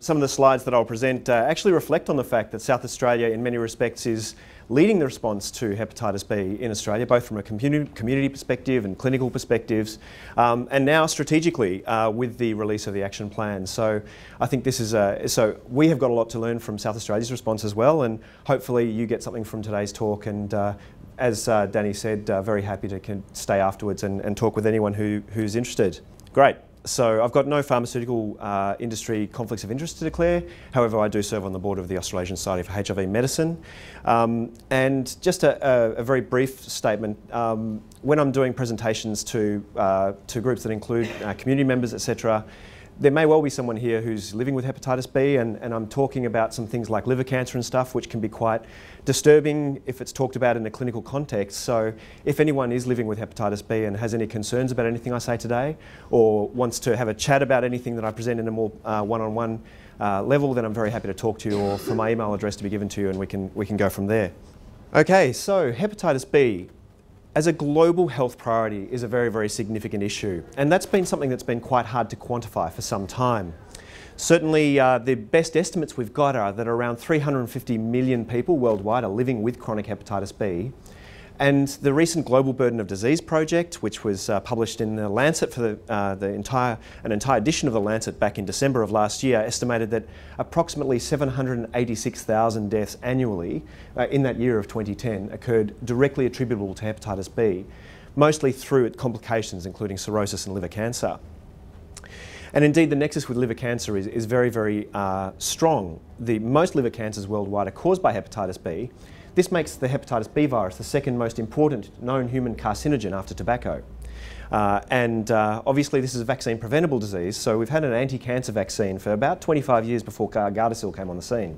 some of the slides that I'll present actually reflect on the fact that South Australia in many respects is leading the response to hepatitis B in Australia, both from a community perspective and clinical perspectives, and now strategically with the release of the action plan. So I think this is so we have got a lot to learn from South Australia's response as well, and hopefully you get something from today's talk. And as Danny said, very happy to stay afterwards and talk with anyone who's interested. Great. So I've got no pharmaceutical industry conflicts of interest to declare. However, I do serve on the board of the Australasian Society for HIV Medicine. And just a very brief statement, when I'm doing presentations to groups that include community members, etc., there may well be someone here who's living with hepatitis B, and I'm talking about some things like liver cancer and stuff, which can be quite disturbing if it's talked about in a clinical context. So if anyone is living with hepatitis B and has any concerns about anything I say today, or wants to have a chat about anything that I present in a more one-on-one level, then I'm very happy to talk to you, or for my email address to be given to you, and we can go from there. Okay, so hepatitis B as a global health priority is a very, very significant issue. And that's been something that's been quite hard to quantify for some time. Certainly the best estimates we've got are that around 350 million people worldwide are living with chronic hepatitis B. And the recent Global Burden of Disease project, which was published in the Lancet for an entire edition of the Lancet back in December of last year, estimated that approximately 786,000 deaths annually in that year of 2010 occurred directly attributable to hepatitis B, mostly through complications including cirrhosis and liver cancer. And indeed, the nexus with liver cancer is very, very strong. Most liver cancers worldwide are caused by hepatitis B. This makes the hepatitis B virus the second most important known human carcinogen after tobacco. Obviously this is a vaccine preventable disease, so we've had an anti-cancer vaccine for about 25 years before Gardasil came on the scene.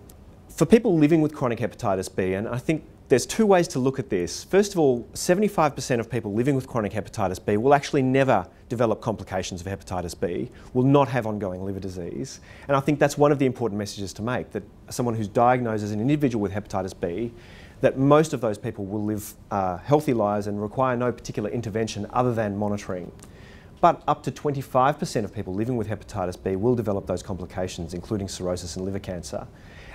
For people living with chronic hepatitis B, and I think there's two ways to look at this. First of all, 75% of people living with chronic hepatitis B will actually never develop complications of hepatitis B, will not have ongoing liver disease. And I think that's one of the important messages to make, that someone who's diagnosed as an individual with hepatitis B, that most of those people will live healthy lives and require no particular intervention other than monitoring. But up to 25% of people living with hepatitis B will develop those complications, including cirrhosis and liver cancer.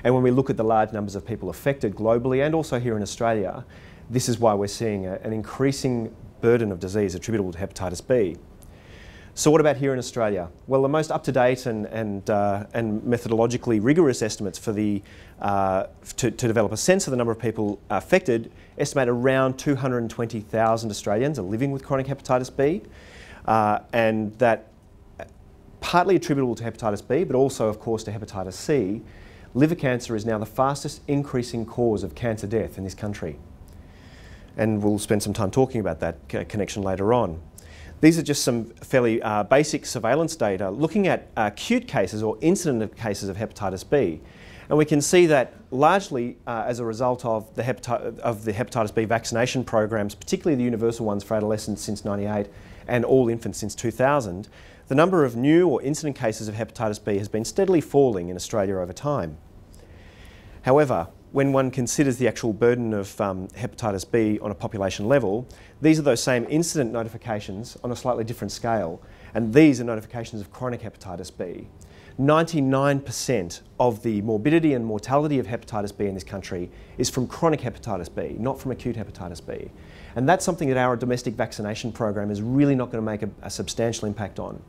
And when we look at the large numbers of people affected globally and also here in Australia, this is why we're seeing an increasing burden of disease attributable to hepatitis B. So what about here in Australia? Well, the most up-to-date and methodologically rigorous estimates for to develop a sense of the number of people affected estimate around 220,000 Australians are living with chronic hepatitis B, and that partly attributable to hepatitis B, but also of course to hepatitis C, liver cancer is now the fastest increasing cause of cancer death in this country. And we'll spend some time talking about that connection later on. These are just some fairly basic surveillance data looking at acute cases or incident cases of hepatitis B. And we can see that largely as a result of the hepatitis B vaccination programs, particularly the universal ones for adolescents since '98 and all infants since 2000, the number of new or incident cases of hepatitis B has been steadily falling in Australia over time. However, when one considers the actual burden of hepatitis B on a population level, these are those same incident notifications on a slightly different scale, and these are notifications of chronic hepatitis B. 99% of the morbidity and mortality of hepatitis B in this country is from chronic hepatitis B, not from acute hepatitis B. And that's something that our domestic vaccination program is really not going to make a substantial impact on.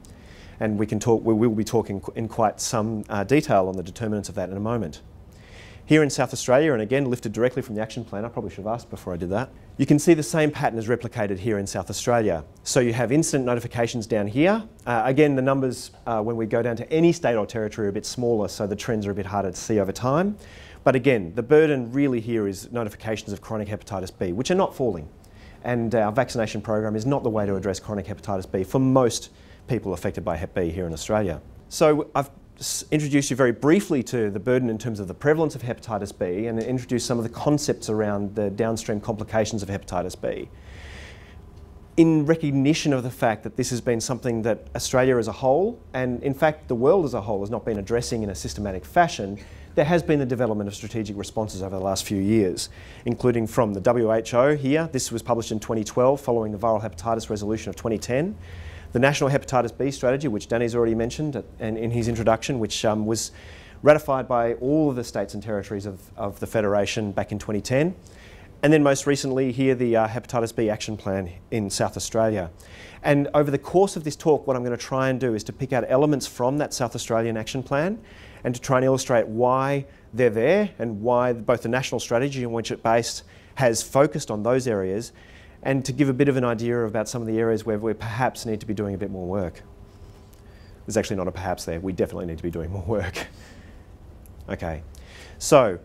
And we will be talking in quite some detail on the determinants of that in a moment. Here in South Australia, and again lifted directly from the action plan, I probably should have asked before I did that, you can see the same pattern is replicated here in South Australia. So you have incident notifications down here. Again, the numbers when we go down to any state or territory are a bit smaller, so the trends are a bit harder to see over time. But again, the burden really here is notifications of chronic hepatitis B, which are not falling. And our vaccination program is not the way to address chronic hepatitis B for most people affected by Hep B here in Australia. So I've introduce you very briefly to the burden in terms of the prevalence of hepatitis B and introduce some of the concepts around the downstream complications of hepatitis B. In recognition of the fact that this has been something that Australia as a whole, and in fact the world as a whole, has not been addressing in a systematic fashion, there has been the development of strategic responses over the last few years, including from the WHO here. This was published in 2012 following the viral hepatitis resolution of 2010. The National Hepatitis B Strategy, which Danny's already mentioned in his introduction, which was ratified by all of the states and territories of the Federation back in 2010. And then most recently here, the Hepatitis B Action Plan in South Australia. And over the course of this talk, what I'm going to try and do is to pick out elements from that South Australian Action Plan and to try and illustrate why they're there and why both the national strategy on which it's based has focused on those areas, and to give a bit of an idea about some of the areas where we perhaps need to be doing a bit more work. There's actually not a perhaps there, we definitely need to be doing more work. Okay, so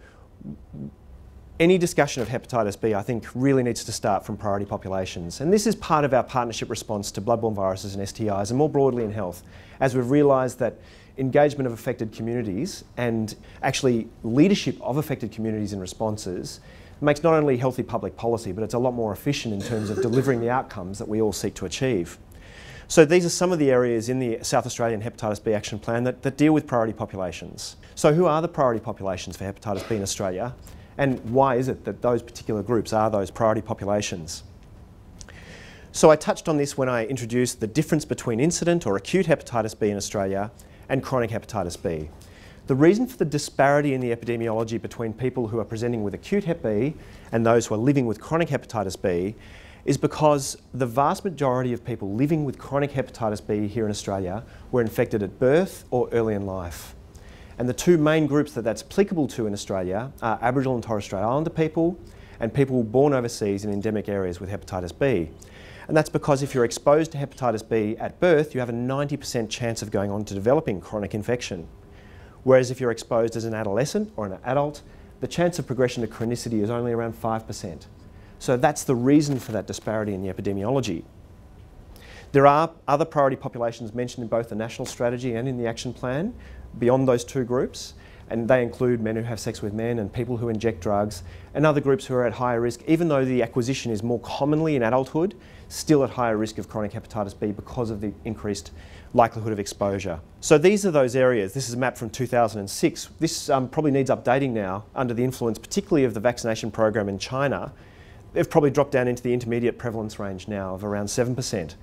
any discussion of hepatitis B, I think, really needs to start from priority populations. And this is part of our partnership response to bloodborne viruses and STIs, and more broadly in health, as we've realised that engagement of affected communities and actually leadership of affected communities in responses makes not only healthy public policy, but it's a lot more efficient in terms of delivering the outcomes that we all seek to achieve. So these are some of the areas in the South Australian Hepatitis B Action Plan that deal with priority populations. So who are the priority populations for hepatitis B in Australia? And why is it that those particular groups are those priority populations? So I touched on this when I introduced the difference between incident or acute hepatitis B in Australia and chronic hepatitis B. The reason for the disparity in the epidemiology between people who are presenting with acute Hep B and those who are living with chronic hepatitis B is because the vast majority of people living with chronic hepatitis B here in Australia were infected at birth or early in life. And the two main groups that that's applicable to in Australia are Aboriginal and Torres Strait Islander people and people born overseas in endemic areas with hepatitis B. And that's because if you're exposed to hepatitis B at birth, you have a 90% chance of going on to developing chronic infection. Whereas if you're exposed as an adolescent or an adult, the chance of progression to chronicity is only around 5%. So that's the reason for that disparity in the epidemiology. There are other priority populations mentioned in both the national strategy and in the action plan beyond those two groups, and they include men who have sex with men and people who inject drugs and other groups who are at higher risk, even though the acquisition is more commonly in adulthood, still at higher risk of chronic hepatitis B because of the increased likelihood of exposure. So these are those areas. This is a map from 2006. This probably needs updating now under the influence particularly of the vaccination program in China. They've probably dropped down into the intermediate prevalence range now of around 7%.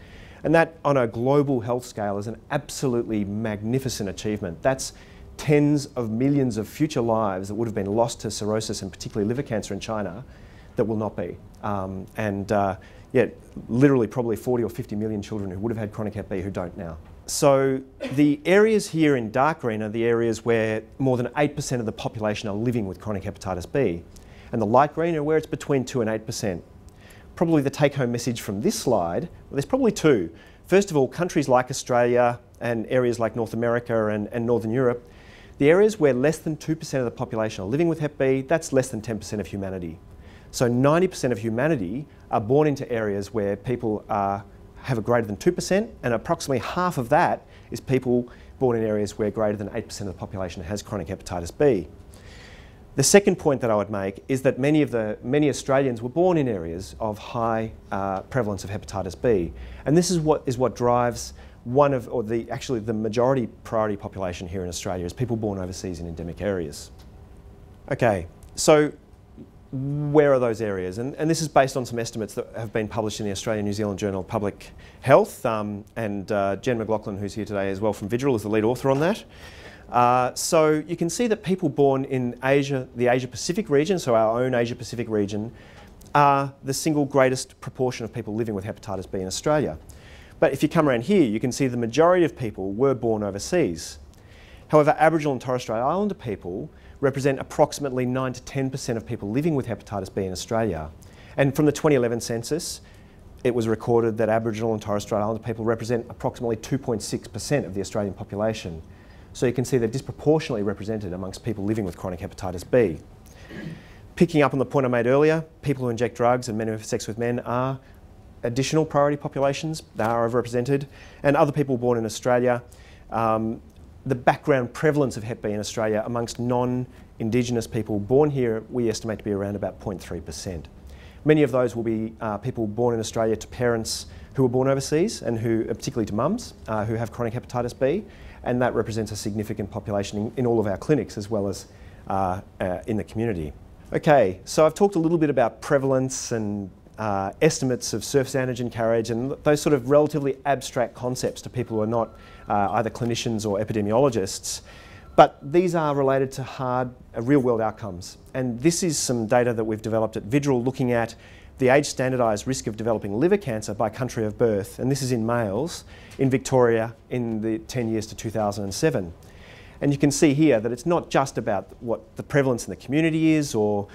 And that on a global health scale is an absolutely magnificent achievement. That's tens of millions of future lives that would have been lost to cirrhosis and particularly liver cancer in China that will not be. Yeah, literally probably 40 or 50 million children who would have had chronic Hep B who don't now. So the areas here in dark green are the areas where more than 8% of the population are living with chronic hepatitis B. And the light green are where it's between 2 and 8%. Probably the take-home message from this slide, well, there's probably two. First of all, countries like Australia and areas like North America and Northern Europe, the areas where less than 2% of the population are living with Hep B, that's less than 10% of humanity. So 90% of humanity are born into areas where people have a greater than 2%, and approximately half of that is people born in areas where greater than 8% of the population has chronic hepatitis B. The second point that I would make is that many Australians were born in areas of high prevalence of hepatitis B, and this is what drives actually the majority priority population here in Australia is people born overseas in endemic areas. Okay, so where are those areas? And this is based on some estimates that have been published in the Australian New Zealand Journal of Public Health, and Jen McLaughlin, who's here today as well from Vigil, is the lead author on that. So you can see that people born in Asia, the Asia-Pacific region, so our own Asia-Pacific region, are the single greatest proportion of people living with hepatitis B in Australia. But if you come around here, you can see the majority of people were born overseas. However, Aboriginal and Torres Strait Islander people represent approximately 9 to 10% of people living with hepatitis B in Australia. And from the 2011 census, it was recorded that Aboriginal and Torres Strait Islander people represent approximately 2.6% of the Australian population. So you can see they're disproportionately represented amongst people living with chronic hepatitis B. Picking up on the point I made earlier, people who inject drugs and men who have sex with men are additional priority populations. They are overrepresented. And other people born in Australia, the background prevalence of Hep B in Australia amongst non-Indigenous people born here, we estimate to be around about 0.3%. Many of those will be people born in Australia to parents who were born overseas and who, particularly to mums, who have chronic hepatitis B, and that represents a significant population in all of our clinics as well as in the community. Okay, so I've talked a little bit about prevalence and estimates of surface antigen carriage and those sort of relatively abstract concepts to people who are not either clinicians or epidemiologists. But these are related to hard, real-world outcomes. And this is some data that we've developed at Vidril looking at the age-standardised risk of developing liver cancer by country of birth, and this is in males, in Victoria in the 10 years to 2007. And you can see here that it's not just about what the prevalence in the community is or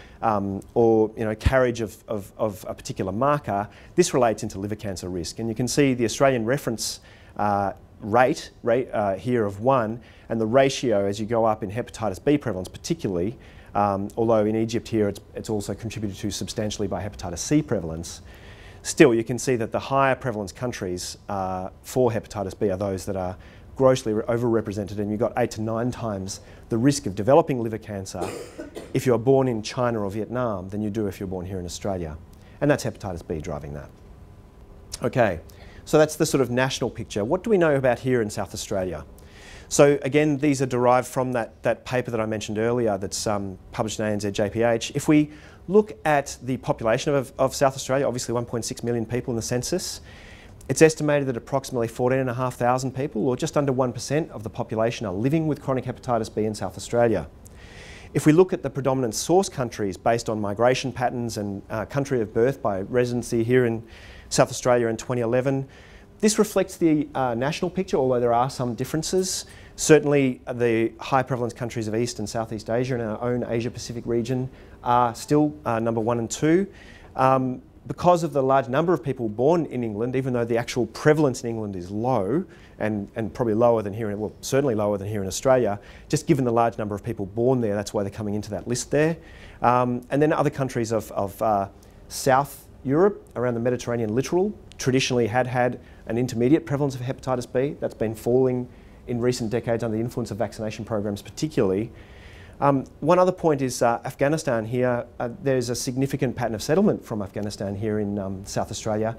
carriage of a particular marker. This relates into liver cancer risk. And you can see the Australian reference rate here of 1, and the ratio as you go up in hepatitis B prevalence particularly, although in Egypt here it's also contributed to substantially by hepatitis C prevalence. Still, you can see that the higher prevalence countries for hepatitis B are those that are grossly overrepresented, and you've got 8 to 9 times the risk of developing liver cancer if you're born in China or Vietnam than you do if you're born here in Australia. And that's hepatitis B driving that. Okay, so that's the sort of national picture. What do we know about here in South Australia? So again, these are derived from that paper that I mentioned earlier that's published in ANZ JPH. If we look at the population of South Australia, obviously 1.6 million people in the census, it's estimated that approximately 14,500 people, or just under 1% of the population, are living with chronic hepatitis B in South Australia. If we look at the predominant source countries based on migration patterns and country of birth by residency here in South Australia in 2011, this reflects the national picture, although there are some differences. Certainly the high prevalence countries of East and Southeast Asia and our own Asia-Pacific region are still number 1 and 2. Because of the large number of people born in England, even though the actual prevalence in England is low, and probably lower than here, well, certainly lower than here in Australia, just given the large number of people born there, that's why they're coming into that list there. And then other countries of South Europe, around the Mediterranean littoral, traditionally had an intermediate prevalence of hepatitis B. That's been falling in recent decades under the influence of vaccination programs particularly. One other point is Afghanistan here. There's a significant pattern of settlement from Afghanistan here in South Australia,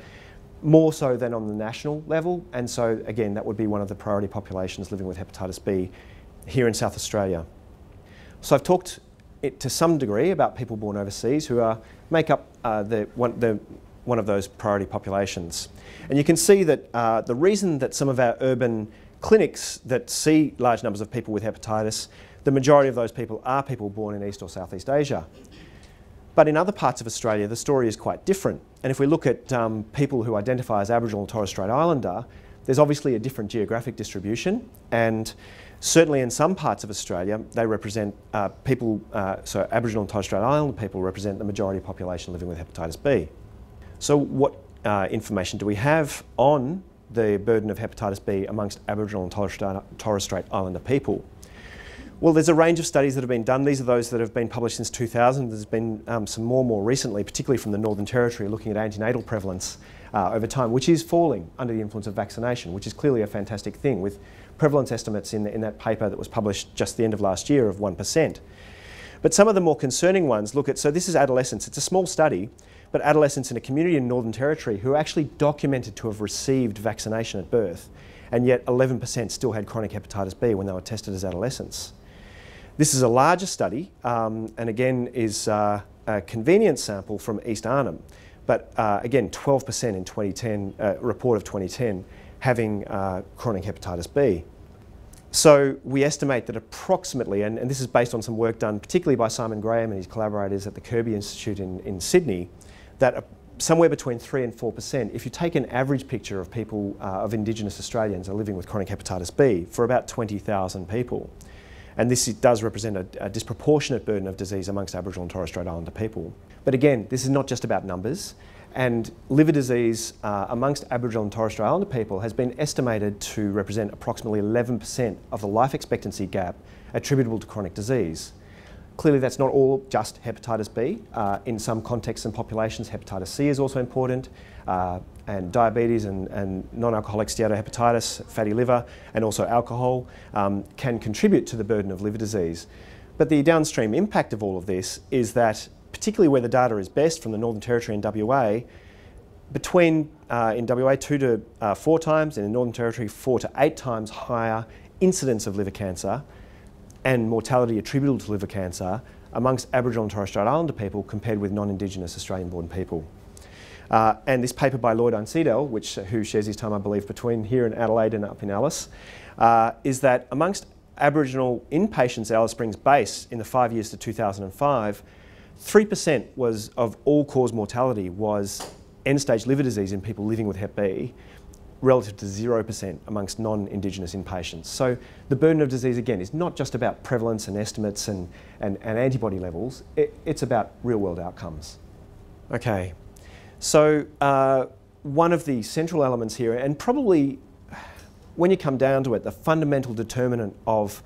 more so than on the national level, and so again that would be one of the priority populations living with hepatitis B here in South Australia. So I've talked to some degree about people born overseas who make up one of those priority populations. And you can see that the reason that some of our urban clinics that see large numbers of people with hepatitis, the majority of those people are people born in East or Southeast Asia. But in other parts of Australia, the story is quite different. And if we look at people who identify as Aboriginal and Torres Strait Islander, there's obviously a different geographic distribution. And certainly in some parts of Australia, they represent so Aboriginal and Torres Strait Islander people represent the majority population living with hepatitis B. So what information do we have on the burden of hepatitis B amongst Aboriginal and Torres Strait Islander people? Well, there's a range of studies that have been done. These are those that have been published since 2000. There's been some more recently, particularly from the Northern Territory, looking at antenatal prevalence over time, which is falling under the influence of vaccination, which is clearly a fantastic thing, with prevalence estimates in that paper that was published just the end of last year of 1%. But some of the more concerning ones look at, so this is adolescents. It's a small study, but adolescents in a community in Northern Territory who are actually documented to have received vaccination at birth, and yet 11% still had chronic hepatitis B when they were tested as adolescents. This is a larger study, and again is a convenience sample from East Arnhem, but again 12% in 2010, report of 2010, having chronic hepatitis B. So we estimate that approximately, and this is based on some work done particularly by Simon Graham and his collaborators at the Kirby Institute in Sydney, that somewhere between 3 and 4%, if you take an average picture of people, of Indigenous Australians are living with chronic hepatitis B for about 20,000 people. And this does represent a disproportionate burden of disease amongst Aboriginal and Torres Strait Islander people. But again, this is not just about numbers, and liver disease amongst Aboriginal and Torres Strait Islander people has been estimated to represent approximately 11% of the life expectancy gap attributable to chronic disease. Clearly that's not all just hepatitis B. In some contexts and populations, hepatitis C is also important, and diabetes and non-alcoholic steatohepatitis, fatty liver, and also alcohol can contribute to the burden of liver disease. But the downstream impact of all of this is that, particularly where the data is best from the Northern Territory and WA, between in WA 2 to 4 times, and in Northern Territory 4 to 8 times higher incidence of liver cancer and mortality attributable to liver cancer amongst Aboriginal and Torres Strait Islander people compared with non-Indigenous Australian-born people. And this paper by Lloyd Einsiedel, who shares his time, I believe, between here in Adelaide and up in Alice, is that amongst Aboriginal inpatients at Alice Springs Base in the 5 years to 2005, 3% of all-cause mortality was end-stage liver disease in people living with Hep B, relative to 0% amongst non-Indigenous inpatients. So the burden of disease, again, is not just about prevalence and estimates and antibody levels, it's about real-world outcomes. Okay, so one of the central elements here, and probably when you come down to it, the fundamental determinant of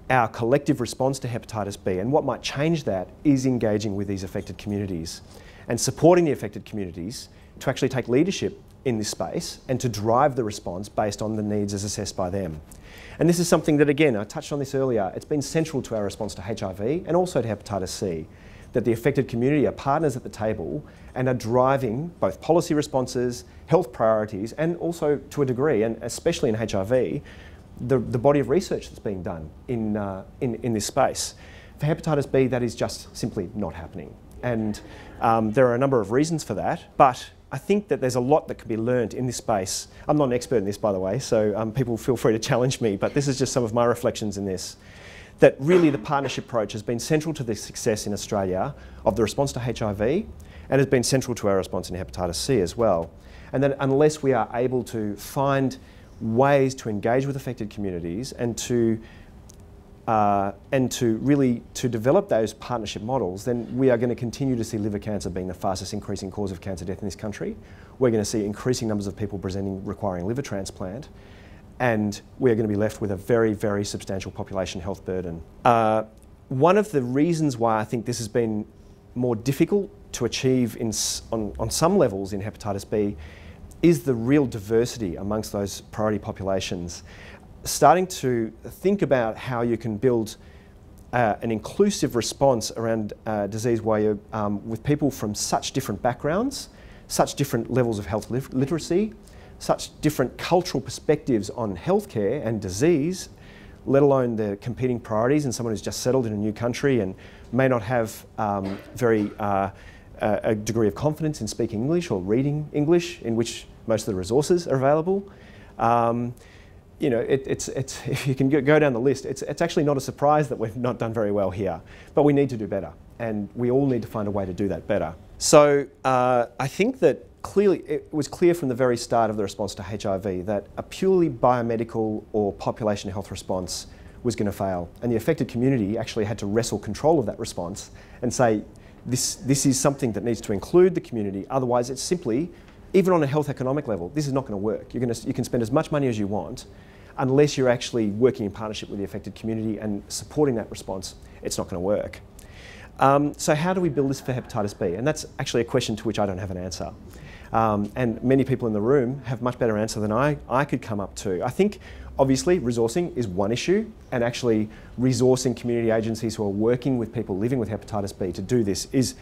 our collective response to hepatitis B and what might change that is engaging with these affected communities and supporting the affected communities to actually take leadership in this space and to drive the response based on the needs as assessed by them. And this is something that, again, I touched on this earlier, it's been central to our response to HIV and also to hepatitis C, that the affected community are partners at the table and are driving both policy responses, health priorities, and also to a degree, and especially in HIV, the body of research that's being done in this space. For hepatitis B, that is just simply not happening. And there are a number of reasons for that, but I think that there's a lot that can be learned in this space. I'm not an expert in this, by the way, so people feel free to challenge me, but this is just some of my reflections in this. That really the partnership approach has been central to the success in Australia of the response to HIV and has been central to our response in hepatitis C as well. And that unless we are able to find ways to engage with affected communities and to really develop those partnership models, then we are going to continue to see liver cancer being the fastest increasing cause of cancer death in this country. We're going to see increasing numbers of people presenting requiring liver transplant, and we're going to be left with a very, very substantial population health burden. One of the reasons why I think this has been more difficult to achieve on some levels in hepatitis B is the real diversity amongst those priority populations. Starting to think about how you can build an inclusive response around disease where you're with people from such different backgrounds, such different levels of health literacy, such different cultural perspectives on healthcare and disease, let alone the competing priorities, and someone who's just settled in a new country and may not have a degree of confidence in speaking English or reading English, in which most of the resources are available. You know, if you can go down the list, it's actually not a surprise that we've not done very well here, but we need to do better, and we all need to find a way to do that better. So I think that clearly it was clear from the very start of the response to HIV that a purely biomedical or population health response was going to fail, and the affected community actually had to wrestle control of that response and say, this is something that needs to include the community, otherwise it's simply, even on a health economic level, this is not going to work. You can spend as much money as you want, unless you're actually working in partnership with the affected community and supporting that response, it's not going to work. So how do we build this for hepatitis B? And that's actually a question to which I don't have an answer. And many people in the room have much better answer than I could come up to. I think obviously resourcing is one issue, and actually resourcing community agencies who are working with people living with hepatitis B to do this is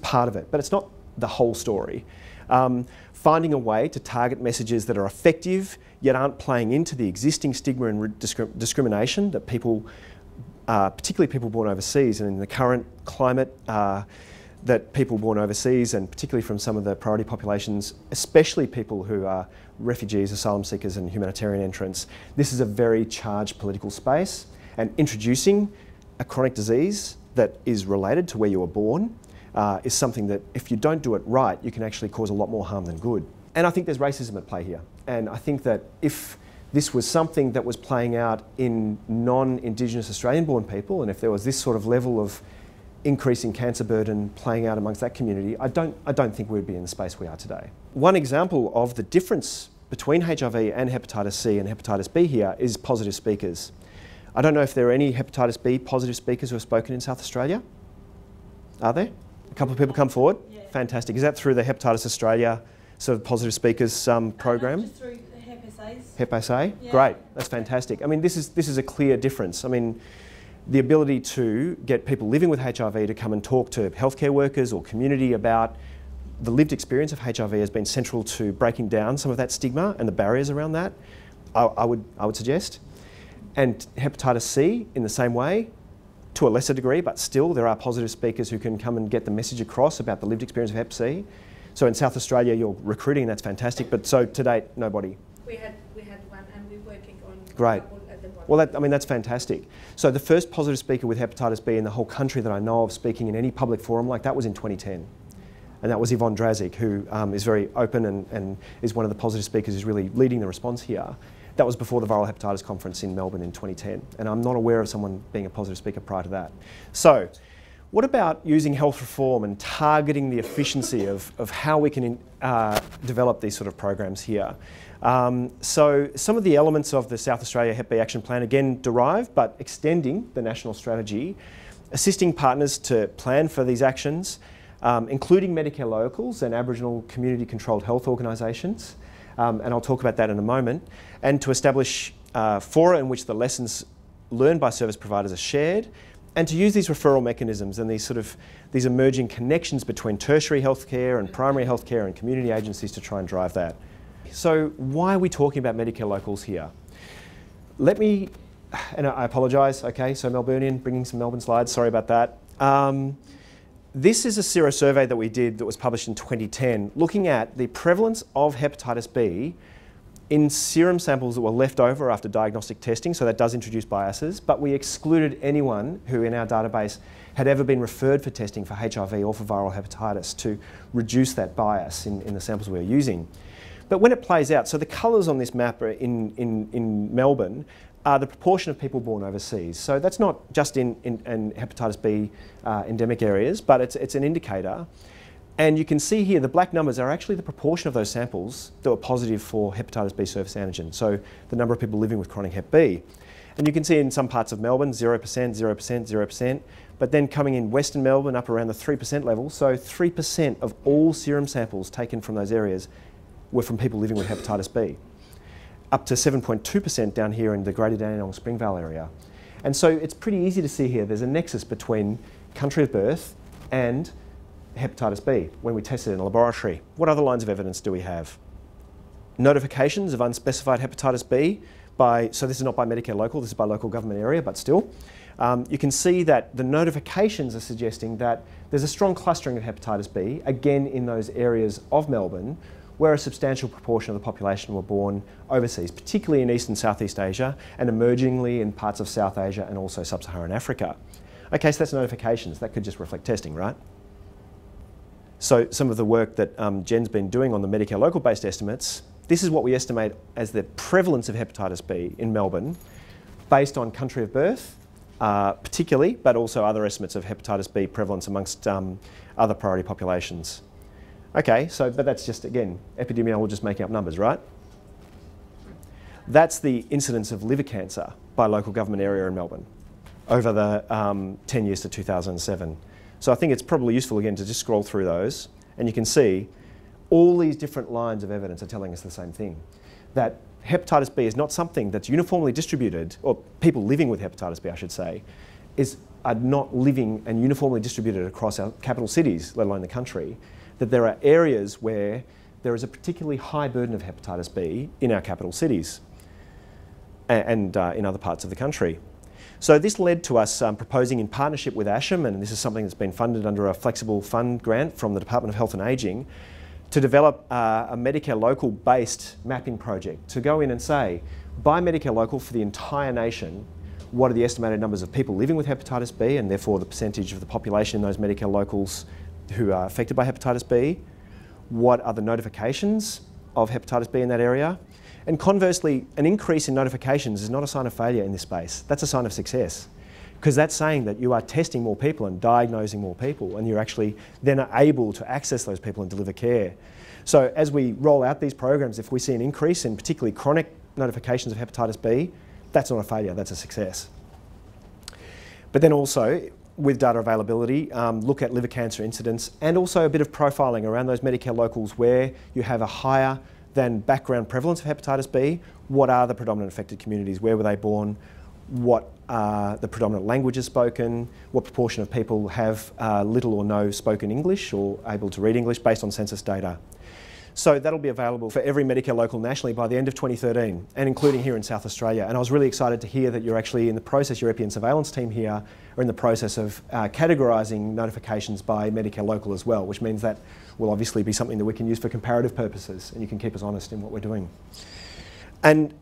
part of it, but it's not the whole story. Finding a way to target messages that are effective yet aren't playing into the existing stigma and discrimination that people, particularly people born overseas, and in the current climate, that people born overseas, and particularly from some of the priority populations, especially people who are refugees, asylum seekers and humanitarian entrants, this is a very charged political space, and introducing a chronic disease that is related to where you were born is something that if you don't do it right, you can actually cause a lot more harm than good. And I think there's racism at play here, and I think that if this was something that was playing out in non-Indigenous Australian-born people, and if there was this sort of level of increasing cancer burden playing out amongst that community, I don't think we'd be in the space we are today. One example of the difference between HIV and hepatitis C and hepatitis B here is positive speakers. I don't know if there are any hepatitis B positive speakers who have spoken in South Australia. Are there? A couple of people come forward? Yeah. Fantastic. Is that through the Hepatitis Australia sort of positive speakers program? Just through Hep Hep SA? Yeah. Great, that's fantastic. I mean, this is a clear difference. I mean, the ability to get people living with HIV to come and talk to healthcare workers or community about the lived experience of HIV has been central to breaking down some of that stigma and the barriers around that, I would suggest. And hepatitis C in the same way, to a lesser degree, but still there are positive speakers who can come and get the message across about the lived experience of Hep C. So in South Australia you're recruiting, that's fantastic, but so to date, nobody. We had one, and we're working on Great. a couple at Well, I mean, that's fantastic. So the first positive speaker with hepatitis B in the whole country that I know of speaking in any public forum like that was in 2010. And that was Yvonne Drazik, who is very open and is one of the positive speakers who's really leading the response here. That was before the Viral Hepatitis Conference in Melbourne in 2010. And I'm not aware of someone being a positive speaker prior to that. So what about using health reform and targeting the efficiency of how we can develop these sort of programs here? So some of the elements of the South Australia Hep B Action Plan, again, derive, but extending the national strategy, assisting partners to plan for these actions, including Medicare locals and Aboriginal community-controlled health organisations, and I'll talk about that in a moment, and to establish fora in which the lessons learned by service providers are shared, and to use these referral mechanisms and these emerging connections between tertiary healthcare and primary healthcare and community agencies to try and drive that. So why are we talking about Medicare locals here? Let me, and I apologise, okay, so Melburnian, bringing some Melbourne slides, sorry about that. This is a sero-survey that we did that was published in 2010, looking at the prevalence of hepatitis B in serum samples that were left over after diagnostic testing, so that does introduce biases, but we excluded anyone who in our database had ever been referred for testing for HIV or for viral hepatitis to reduce that bias in the samples we were using. But when it plays out, so the colours on this map in Melbourne are the proportion of people born overseas. So that's not just in hepatitis B endemic areas, but it's an indicator. And you can see here the black numbers are actually the proportion of those samples that were positive for hepatitis B surface antigen, so the number of people living with chronic Hep B. And you can see in some parts of Melbourne, 0%, 0%, 0%, but then coming in Western Melbourne up around the 3% level, so 3% of all serum samples taken from those areas were from people living with hepatitis B. Up to 7.2% down here in the Greater Dandenong Springvale area. And so it's pretty easy to see here there's a nexus between country of birth and hepatitis B when we test it in a laboratory. What other lines of evidence do we have? Notifications of unspecified hepatitis B so this is not by Medicare local, this is by local government area, but still. You can see that the notifications are suggesting that there's a strong clustering of hepatitis B, again in those areas of Melbourne, where a substantial proportion of the population were born overseas, particularly in East and Southeast Asia, and emergingly in parts of South Asia and also Sub-Saharan Africa. Okay, so that's notifications. That could just reflect testing, right? So some of the work that Jen's been doing on the Medicare local-based estimates, this is what we estimate as the prevalence of hepatitis B in Melbourne, based on country of birth, particularly, but also other estimates of hepatitis B prevalence amongst other priority populations. Okay, but that's just, again, epidemiologists making up numbers, right? That's the incidence of liver cancer by local government area in Melbourne over the 10 years to 2007. So I think it's probably useful, again, to just scroll through those, and you can see all these different lines of evidence are telling us the same thing, that hepatitis B is not something that's uniformly distributed, or people living with hepatitis B, I should say, are not living and uniformly distributed across our capital cities, let alone the country, that there are areas where there is a particularly high burden of hepatitis B in our capital cities and in other parts of the country. So this led to us proposing in partnership with ASHM, and this is something that's been funded under a flexible fund grant from the Department of Health and Ageing, to develop a Medicare local based mapping project to go in and say, by Medicare local for the entire nation, what are the estimated numbers of people living with hepatitis B and therefore the percentage of the population in those Medicare locals who are affected by hepatitis B, what are the notifications of hepatitis B in that area, and conversely, an increase in notifications is not a sign of failure in this space, that's a sign of success, because that's saying that you are testing more people and diagnosing more people, and you're actually then able to access those people and deliver care. So as we roll out these programs, if we see an increase in particularly chronic notifications of hepatitis B, that's not a failure, that's a success. But then also, with data availability, look at liver cancer incidence and also a bit of profiling around those Medicare locals where you have a higher than background prevalence of hepatitis B. What are the predominant affected communities? Where were they born? What are the predominant languages spoken? What proportion of people have little or no spoken English or able to read English based on census data? So that'll be available for every Medicare local nationally by the end of 2013, and including here in South Australia. And I was really excited to hear that you're actually in the process, your Epi and surveillance team here are in the process of categorising notifications by Medicare local as well, which means that will obviously be something that we can use for comparative purposes, and you can keep us honest in what we're doing. And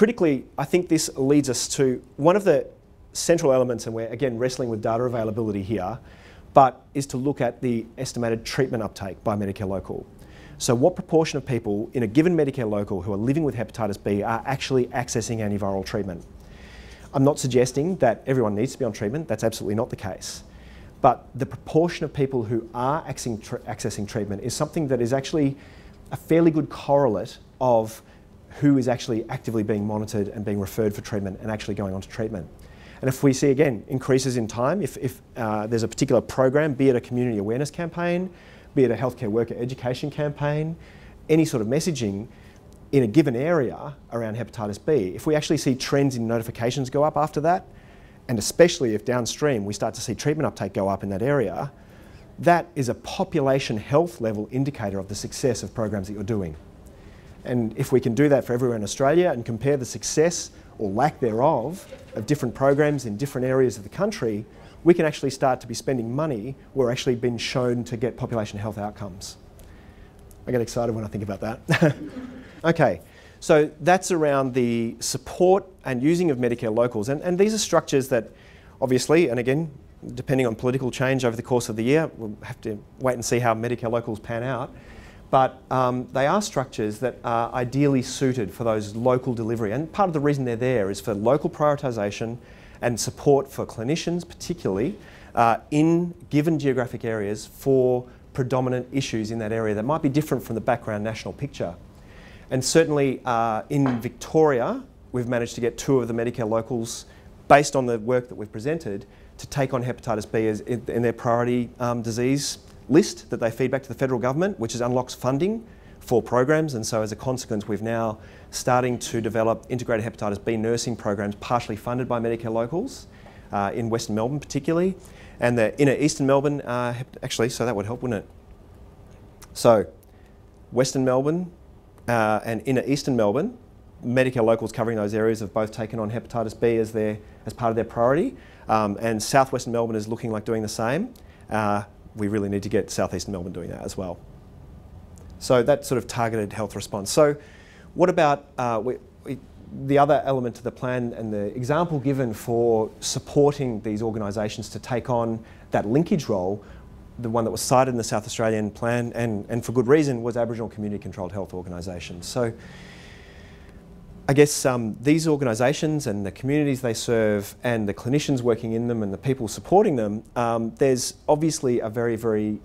critically, I think this leads us to one of the central elements, and we're again wrestling with data availability here, but is to look at the estimated treatment uptake by Medicare Local. So what proportion of people in a given Medicare Local who are living with hepatitis B are actually accessing antiviral treatment? I'm not suggesting that everyone needs to be on treatment, that's absolutely not the case. But the proportion of people who are accessing treatment is something that is actually a fairly good correlate of who is actually actively being monitored and being referred for treatment and actually going on to treatment. And if we see, again, increases in time, if there's a particular program, be it a community awareness campaign, be it a healthcare worker education campaign, any sort of messaging in a given area around hepatitis B, if we actually see trends in notifications go up after that, and especially if downstream we start to see treatment uptake go up in that area, that is a population health level indicator of the success of programs that you're doing. And if we can do that for everywhere in Australia and compare the success or lack thereof of different programs in different areas of the country, we can actually start to be spending money where we're actually been shown to get population health outcomes. I get excited when I think about that. Okay, so that's around the support and using of Medicare Locals. And these are structures that obviously, and again, depending on political change over the course of the year, we'll have to wait and see how Medicare Locals pan out. But they are structures that are ideally suited for those local delivery. And part of the reason they're there is for local prioritisation and support for clinicians, particularly in given geographic areas for predominant issues in that area that might be different from the background national picture. And certainly in Victoria, we've managed to get 2 of the Medicare Locals, based on the work that we've presented, to take on hepatitis B as in their priority disease list that they feed back to the federal government, which is unlocks funding for programs. And so as a consequence, we've now starting to develop integrated hepatitis B nursing programs partially funded by Medicare Locals in Western Melbourne particularly, and the inner Eastern Melbourne, actually, so that would help, wouldn't it? So Western Melbourne and inner Eastern Melbourne, Medicare Locals covering those areas have both taken on hepatitis B as part of their priority, and southwestern Melbourne is looking like doing the same. We really need to get southeastern Melbourne doing that as well. So that sort of targeted health response. So what about the other element of the plan and the example given for supporting these organisations to take on that linkage role, the one that was cited in the South Australian plan, and for good reason, was Aboriginal community controlled health organisations. So I guess these organisations and the communities they serve and the clinicians working in them and the people supporting them, there's obviously a very, very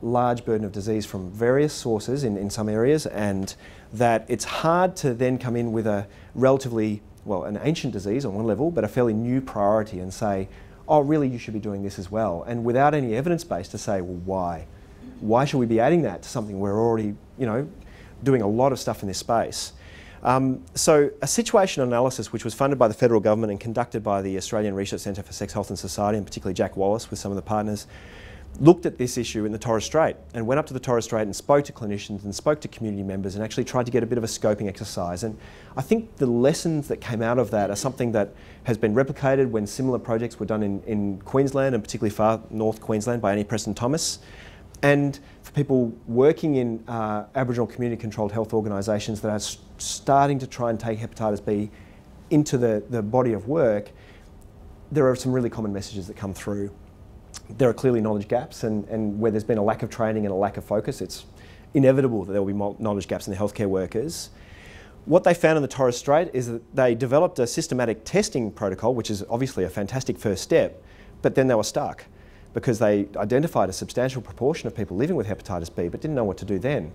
large burden of disease from various sources in some areas, and that it's hard to then come in with a relatively, well, an ancient disease on one level, but a fairly new priority and say, oh, really, you should be doing this as well. And without any evidence base to say, well, why? Why should we be adding that to something we're already, doing a lot of stuff in this space? So a situation analysis which was funded by the federal government and conducted by the Australian Research Centre for Sex, Health and Society, and particularly Jack Wallace with some of the partners, looked at this issue in the Torres Strait and went up to the Torres Strait and spoke to clinicians and spoke to community members and actually tried to get a bit of a scoping exercise. And I think the lessons that came out of that are something that has been replicated when similar projects were done in Queensland, and particularly far north Queensland by Annie Preston Thomas. And for people working in Aboriginal community controlled health organisations that are starting to try and take hepatitis B into the body of work, there are some really common messages that come through. There are clearly knowledge gaps, and where there's been a lack of training and a lack of focus, it's inevitable that there will be knowledge gaps in the healthcare workers. What they found in the Torres Strait is that they developed a systematic testing protocol, which is obviously a fantastic first step, but then they were stuck because they identified a substantial proportion of people living with hepatitis B but didn't know what to do then.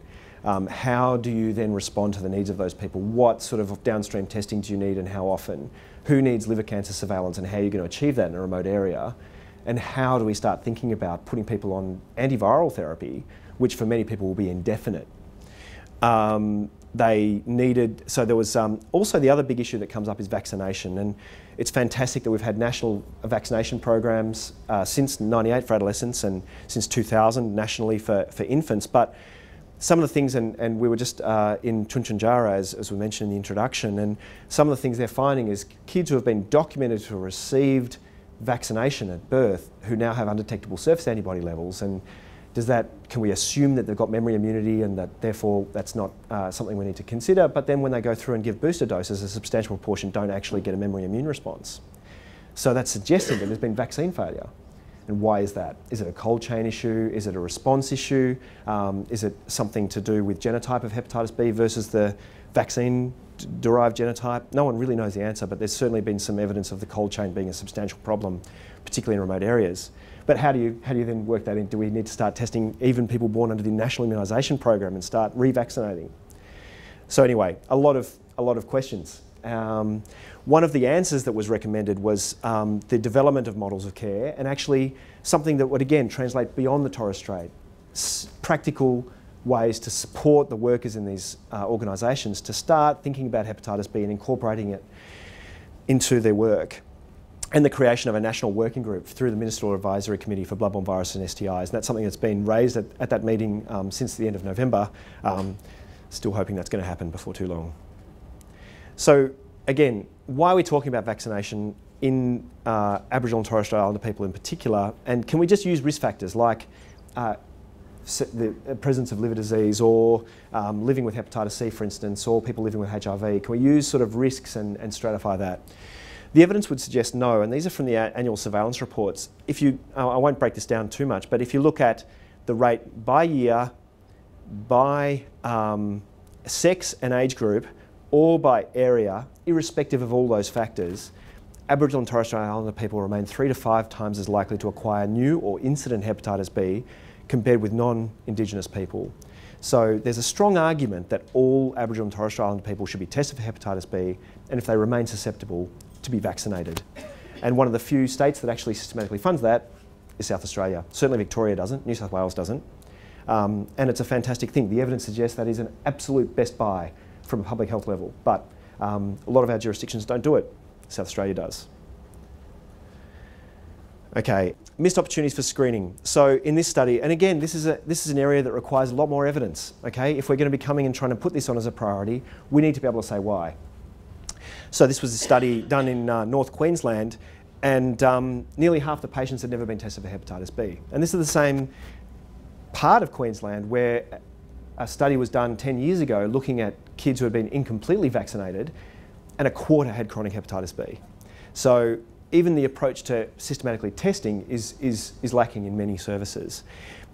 How do you then respond to the needs of those people? What sort of downstream testing do you need and how often? Who needs liver cancer surveillance and how are you going to achieve that in a remote area? And how do we start thinking about putting people on antiviral therapy, which for many people will be indefinite? They needed, so there was also the other big issue that comes up is vaccination, and it's fantastic that we've had national vaccination programs since '98 for adolescents and since 2000 nationally for infants, but some of the things, and we were just in Tunchanjara as we mentioned in the introduction, and some of the things they're finding is kids who have been documented to have received vaccination at birth who now have undetectable surface antibody levels, and Can we assume that they've got memory immunity and that therefore that's not something we need to consider? But then when they go through and give booster doses, a substantial proportion don't actually get a memory immune response. So that's suggesting that there's been vaccine failure. And why is that? Is it a cold chain issue? Is it a response issue? Is it something to do with genotype of hepatitis B versus the vaccine-derived genotype? No one really knows the answer, but there's certainly been some evidence of the cold chain being a substantial problem, particularly in remote areas. But how do you then work that in? Do we need to start testing even people born under the National Immunisation Program and start revaccinating? So anyway, a lot of questions. One of the answers that was recommended was the development of models of care, and actually something that would again translate beyond the Torres Strait. Practical ways to support the workers in these organisations to start thinking about hepatitis B and incorporating it into their work. And the creation of a national working group through the Ministerial Advisory Committee for Bloodborne Viruses and STIs. And that's something that's been raised at that meeting since the end of November. Still hoping that's going to happen before too long. So again, why are we talking about vaccination in Aboriginal and Torres Strait Islander people in particular? And can we just use risk factors like the presence of liver disease or living with hepatitis C, for instance, or people living with HIV? Can we use sort of risks and stratify that? The evidence would suggest no, and these are from the annual surveillance reports. I won't break this down too much, but if you look at the rate by year, by sex and age group, or by area, irrespective of all those factors, Aboriginal and Torres Strait Islander people remain 3 to 5 times as likely to acquire new or incident hepatitis B compared with non-Indigenous people. So there's a strong argument that all Aboriginal and Torres Strait Islander people should be tested for hepatitis B, and if they remain susceptible, to be vaccinated. And one of the few states that actually systematically funds that is South Australia. Certainly Victoria doesn't, New South Wales doesn't. And it's a fantastic thing. The evidence suggests that is an absolute best buy from a public health level, but a lot of our jurisdictions don't do it. South Australia does. Okay, missed opportunities for screening. So in this study, and again, this is an area that requires a lot more evidence, okay? If we're going to be coming and trying to put this on as a priority, we need to be able to say why. So this was a study done in North Queensland, and nearly half the patients had never been tested for hepatitis B. And this is the same part of Queensland where a study was done 10 years ago looking at kids who had been incompletely vaccinated, and a quarter had chronic hepatitis B. So even the approach to systematically testing is lacking in many services.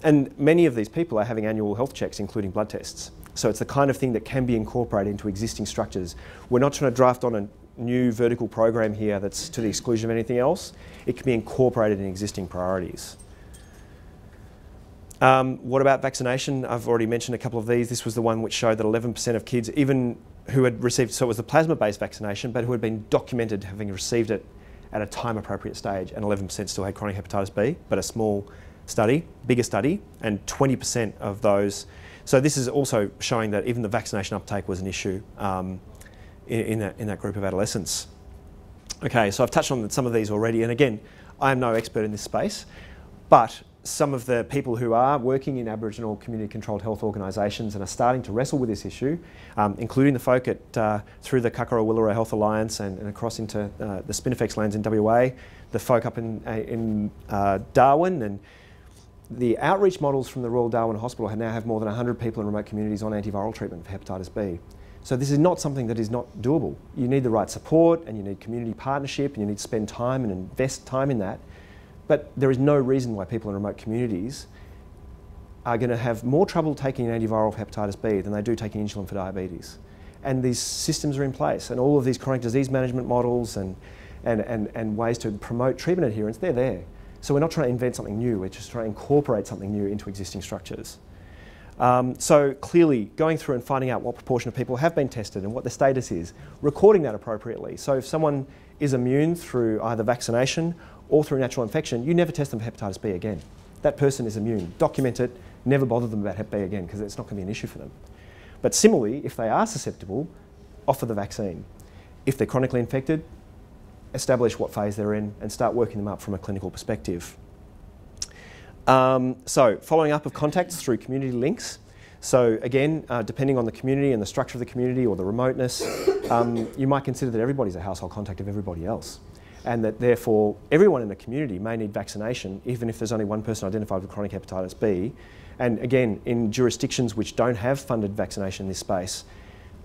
And many of these people are having annual health checks, including blood tests. So it's the kind of thing that can be incorporated into existing structures. We're not trying to draft on a new vertical program here that's to the exclusion of anything else. It can be incorporated in existing priorities. What about vaccination? I've already mentioned a couple of these. This was the one which showed that 11% of kids, even who had received, so it was the plasma-based vaccination, but who had been documented having received it at a time-appropriate stage, and 11% still had chronic hepatitis B, but a small study, bigger study, and 20% of those. So this is also showing that even the vaccination uptake was an issue in that group of adolescents. Okay, so I've touched on some of these already, and again, I am no expert in this space, but some of the people who are working in Aboriginal community-controlled health organisations and are starting to wrestle with this issue, including the folk through the Kakara-Willera Health Alliance and across into the Spinifex lands in WA, the folk up in Darwin, and the outreach models from the Royal Melbourne Hospital now have more than 100 people in remote communities on antiviral treatment for hepatitis B. So this is not something that is not doable. You need the right support, and you need community partnership, and you need to spend time and invest time in that. But there is no reason why people in remote communities are going to have more trouble taking an antiviral for hepatitis B than they do taking insulin for diabetes. And these systems are in place, and all of these chronic disease management models and ways to promote treatment adherence, they're there. So we're not trying to invent something new, we're just trying to incorporate something new into existing structures. So clearly, going through and finding out what proportion of people have been tested and what the status is, recording that appropriately. So if someone is immune through either vaccination or through natural infection, you never test them for hepatitis B again. That person is immune. Document it, never bother them about Hep B again, because it's not going to be an issue for them. But similarly, if they are susceptible, offer the vaccine. If they're chronically infected, establish what phase they're in and start working them up from a clinical perspective. So following up of contacts through community links. So again, depending on the community and the structure of the community or the remoteness, you might consider that everybody's a household contact of everybody else. and that therefore everyone in the community may need vaccination, even if there's only one person identified with chronic hepatitis B. And again, in jurisdictions which don't have funded vaccination in this space,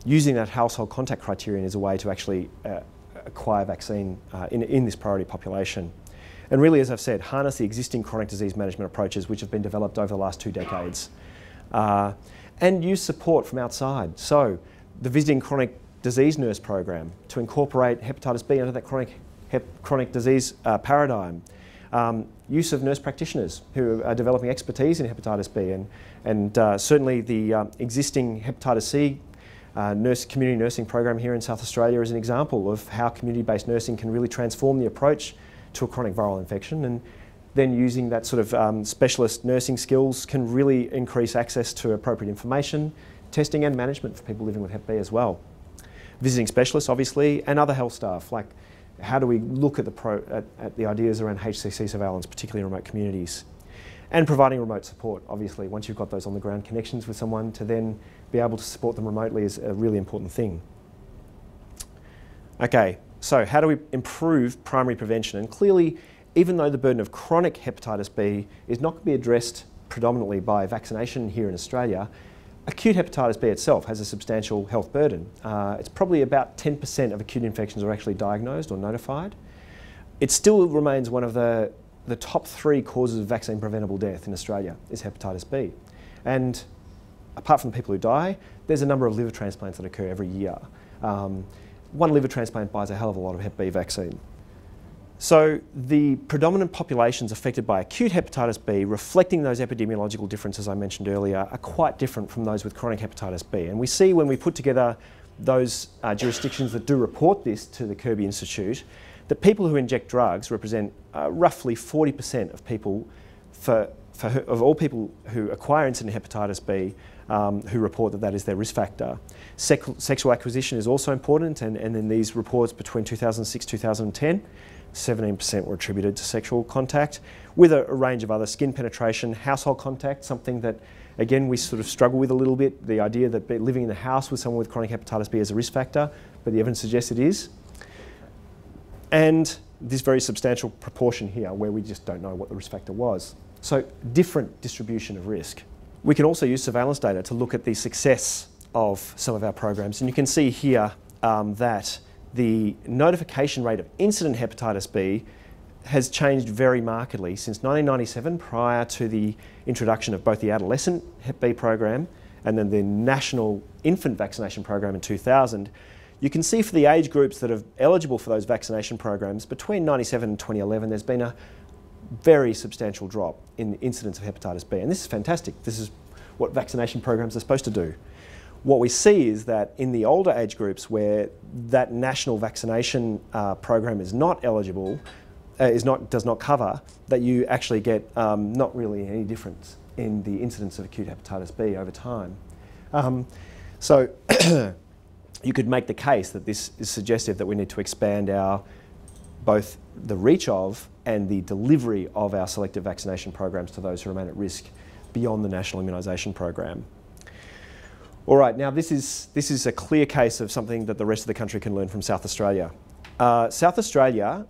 using that household contact criterion is a way to actually acquire vaccine in this priority population. And really, as I've said, harness the existing chronic disease management approaches which have been developed over the last 2 decades. And use support from outside. So the Visiting Chronic Disease Nurse program to incorporate hepatitis B into that chronic disease paradigm. Use of nurse practitioners who are developing expertise in hepatitis B, and certainly the existing hepatitis C community nursing program here in South Australia is an example of how community-based nursing can really transform the approach to a chronic viral infection, and then using that sort of specialist nursing skills can really increase access to appropriate information, testing and management for people living with Hep B as well. Visiting specialists, obviously, and other health staff, like how do we look at the ideas around HCC surveillance, particularly in remote communities. And providing remote support, obviously, once you've got those on the ground connections with someone, to then be able to support them remotely is a really important thing. Okay, so how do we improve primary prevention? And clearly, even though the burden of chronic hepatitis B is not going to be addressed predominantly by vaccination here in Australia, acute hepatitis B itself has a substantial health burden. It's probably about 10% of acute infections are actually diagnosed or notified. It still remains one of the top 3 causes of vaccine preventable death in Australia is hepatitis B. And apart from the people who die, there's a number of liver transplants that occur every year. One liver transplant buys a hell of a lot of Hep B vaccine. So the predominant populations affected by acute hepatitis B, reflecting those epidemiological differences I mentioned earlier, are quite different from those with chronic hepatitis B. And we see when we put together those jurisdictions that do report this to the Kirby Institute, that people who inject drugs represent roughly 40% of people, of all people who acquire incident hepatitis B, who report that is their risk factor. Sexual acquisition is also important, and in these reports between 2006 and 2010, 17% were attributed to sexual contact, with a range of other skin penetration, household contact, something that, again, we sort of struggle with a little bit, the idea that living in the house with someone with chronic hepatitis B is a risk factor, but the evidence suggests it is. And this very substantial proportion here where we just don't know what the risk factor was. So different distribution of risk. We can also use surveillance data to look at the success of some of our programs, and you can see here that the notification rate of incident hepatitis B has changed very markedly since 1997, prior to the introduction of both the adolescent Hep B program and then the national infant vaccination program in 2000. You can see for the age groups that are eligible for those vaccination programs, between 1997 and 2011, there's been a very substantial drop in the incidence of hepatitis B. And this is fantastic. This is what vaccination programs are supposed to do. What we see is that in the older age groups where that national vaccination program is not eligible, does not cover, that you actually get not really any difference in the incidence of acute hepatitis B over time. So you could make the case that this is suggestive that we need to expand both the reach of and the delivery of our selective vaccination programs to those who remain at risk beyond the national immunisation program. All right, now this is a clear case of something that the rest of the country can learn from South Australia. South Australia,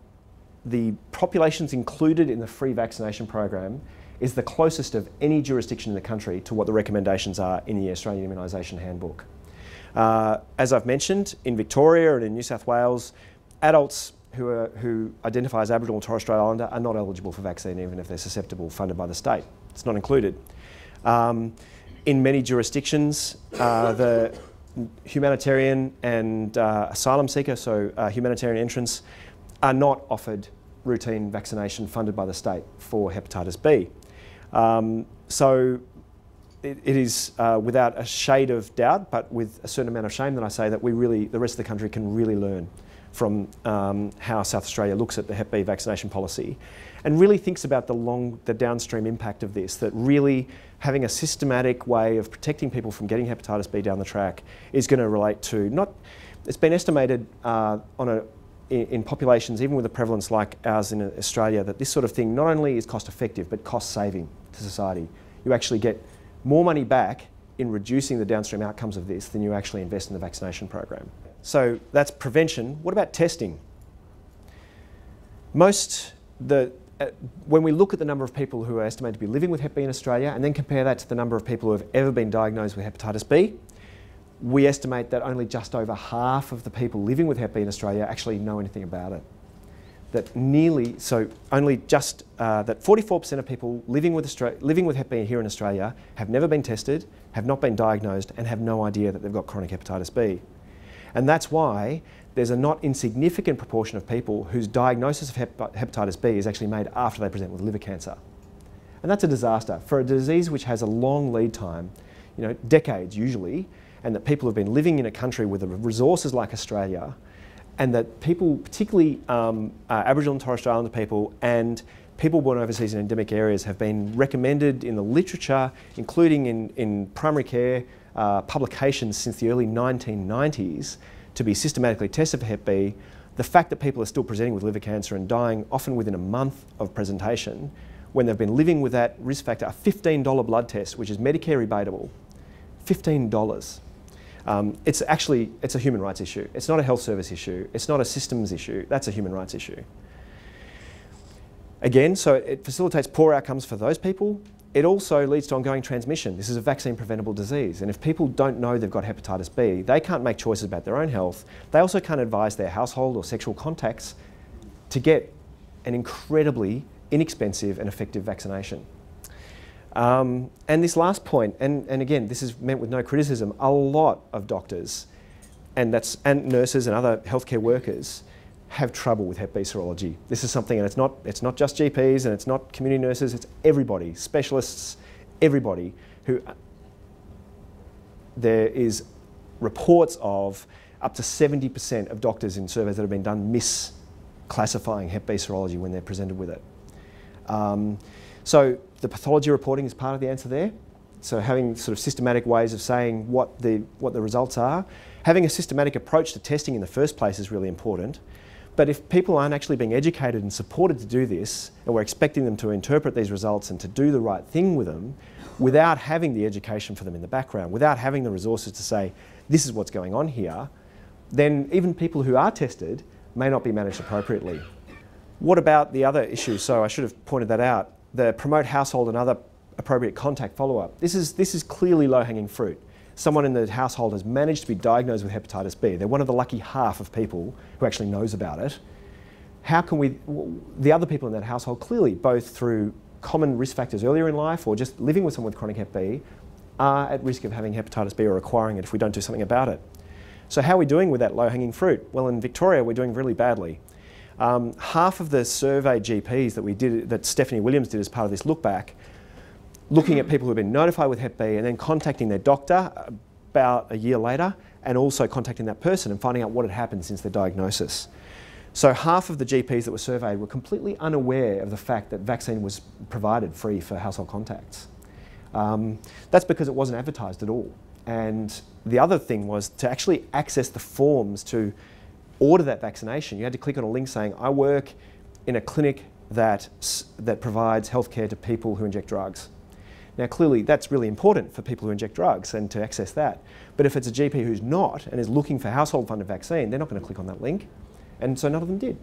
the populations included in the free vaccination program is the closest of any jurisdiction in the country to what the recommendations are in the Australian Immunisation Handbook. As I've mentioned, in Victoria and in New South Wales, adults who identify as Aboriginal or Torres Strait Islander are not eligible for vaccine, even if they're susceptible, funded by the state. It's not included. In many jurisdictions, the humanitarian and asylum seeker, so humanitarian entrants, are not offered routine vaccination funded by the state for hepatitis B. So it is without a shade of doubt, but with a certain amount of shame, that I say that the rest of the country can really learn from how South Australia looks at the Hep B vaccination policy and really thinks about the downstream impact of this, that really having a systematic way of protecting people from getting hepatitis B down the track is going to relate to it's been estimated in populations, even with a prevalence like ours in Australia, that this sort of thing not only is cost effective, but cost saving to society. You actually get more money back in reducing the downstream outcomes of this than you actually invest in the vaccination program. So that's prevention. What about testing? When we look at the number of people who are estimated to be living with Hep B in Australia and then compare that to the number of people who have ever been diagnosed with hepatitis B, we estimate that only just over half of the people living with Hep B in Australia actually know anything about it. That 44% of people living with Hep B here in Australia have never been tested, have not been diagnosed, and have no idea that they've got chronic hepatitis B. And that's why there's a not insignificant proportion of people whose diagnosis of hepatitis B is actually made after they present with liver cancer. And that's a disaster. For a disease which has a long lead time, decades usually, and that people have been living in a country with resources like Australia, and that people, particularly Aboriginal and Torres Strait Islander people and people born overseas in endemic areas, have been recommended in the literature, including in primary care publications since the early 1990s, to be systematically tested for Hep B. The fact that people are still presenting with liver cancer and dying often within a month of presentation, when they've been living with that risk factor, a $15 blood test, which is Medicare rebatable, $15. It's a human rights issue. It's not a health service issue. It's not a systems issue. That's a human rights issue. Again, so it facilitates poor outcomes for those people. It also leads to ongoing transmission. This is a vaccine-preventable disease, and if people don't know they've got hepatitis B, they can't make choices about their own health. They also can't advise their household or sexual contacts to get an incredibly inexpensive and effective vaccination. And this last point, and again, this is meant with no criticism, a lot of doctors and nurses and other healthcare workers have trouble with Hep B serology. This is something, and it's not just GPs and it's not community nurses, it's everybody, specialists, everybody who there is reports of up to 70% of doctors in surveys that have been done misclassifying Hep B serology when they're presented with it. So the pathology reporting is part of the answer there. So having sort of systematic ways of saying what the results are. Having a systematic approach to testing in the first place is really important. But if people aren't actually being educated and supported to do this, and we're expecting them to interpret these results and to do the right thing with them, without having the education for them in the background, without having the resources to say, this is what's going on here, then even people who are tested may not be managed appropriately. What about the other issues? So I should have pointed that out. The promote household and other appropriate contact follow-up. This is clearly low-hanging fruit. Someone in the household has managed to be diagnosed with hepatitis B. They're one of the lucky half of people who actually knows about it. How can the other people in that household, clearly both through common risk factors earlier in life or just living with someone with chronic Hep B, are at risk of having hepatitis B or acquiring it if we don't do something about it. So how are we doing with that low-hanging fruit? Well, in Victoria, we're doing really badly. Half of the survey GPs that we did, that Stephanie Williams did as part of this look back, looking at people who have been notified with Hep B and then contacting their doctor about a year later and also contacting that person and finding out what had happened since their diagnosis. So half of the GPs that were surveyed were completely unaware of the fact that vaccine was provided free for household contacts. That's because it wasn't advertised at all. And the other thing was to actually access the forms to order that vaccination. You had to click on a link saying, I work in a clinic that provides healthcare to people who inject drugs. Now clearly that's really important for people who inject drugs and to access that. But if it's a GP who's not and is looking for household funded vaccine, they're not going to click on that link. And so none of them did.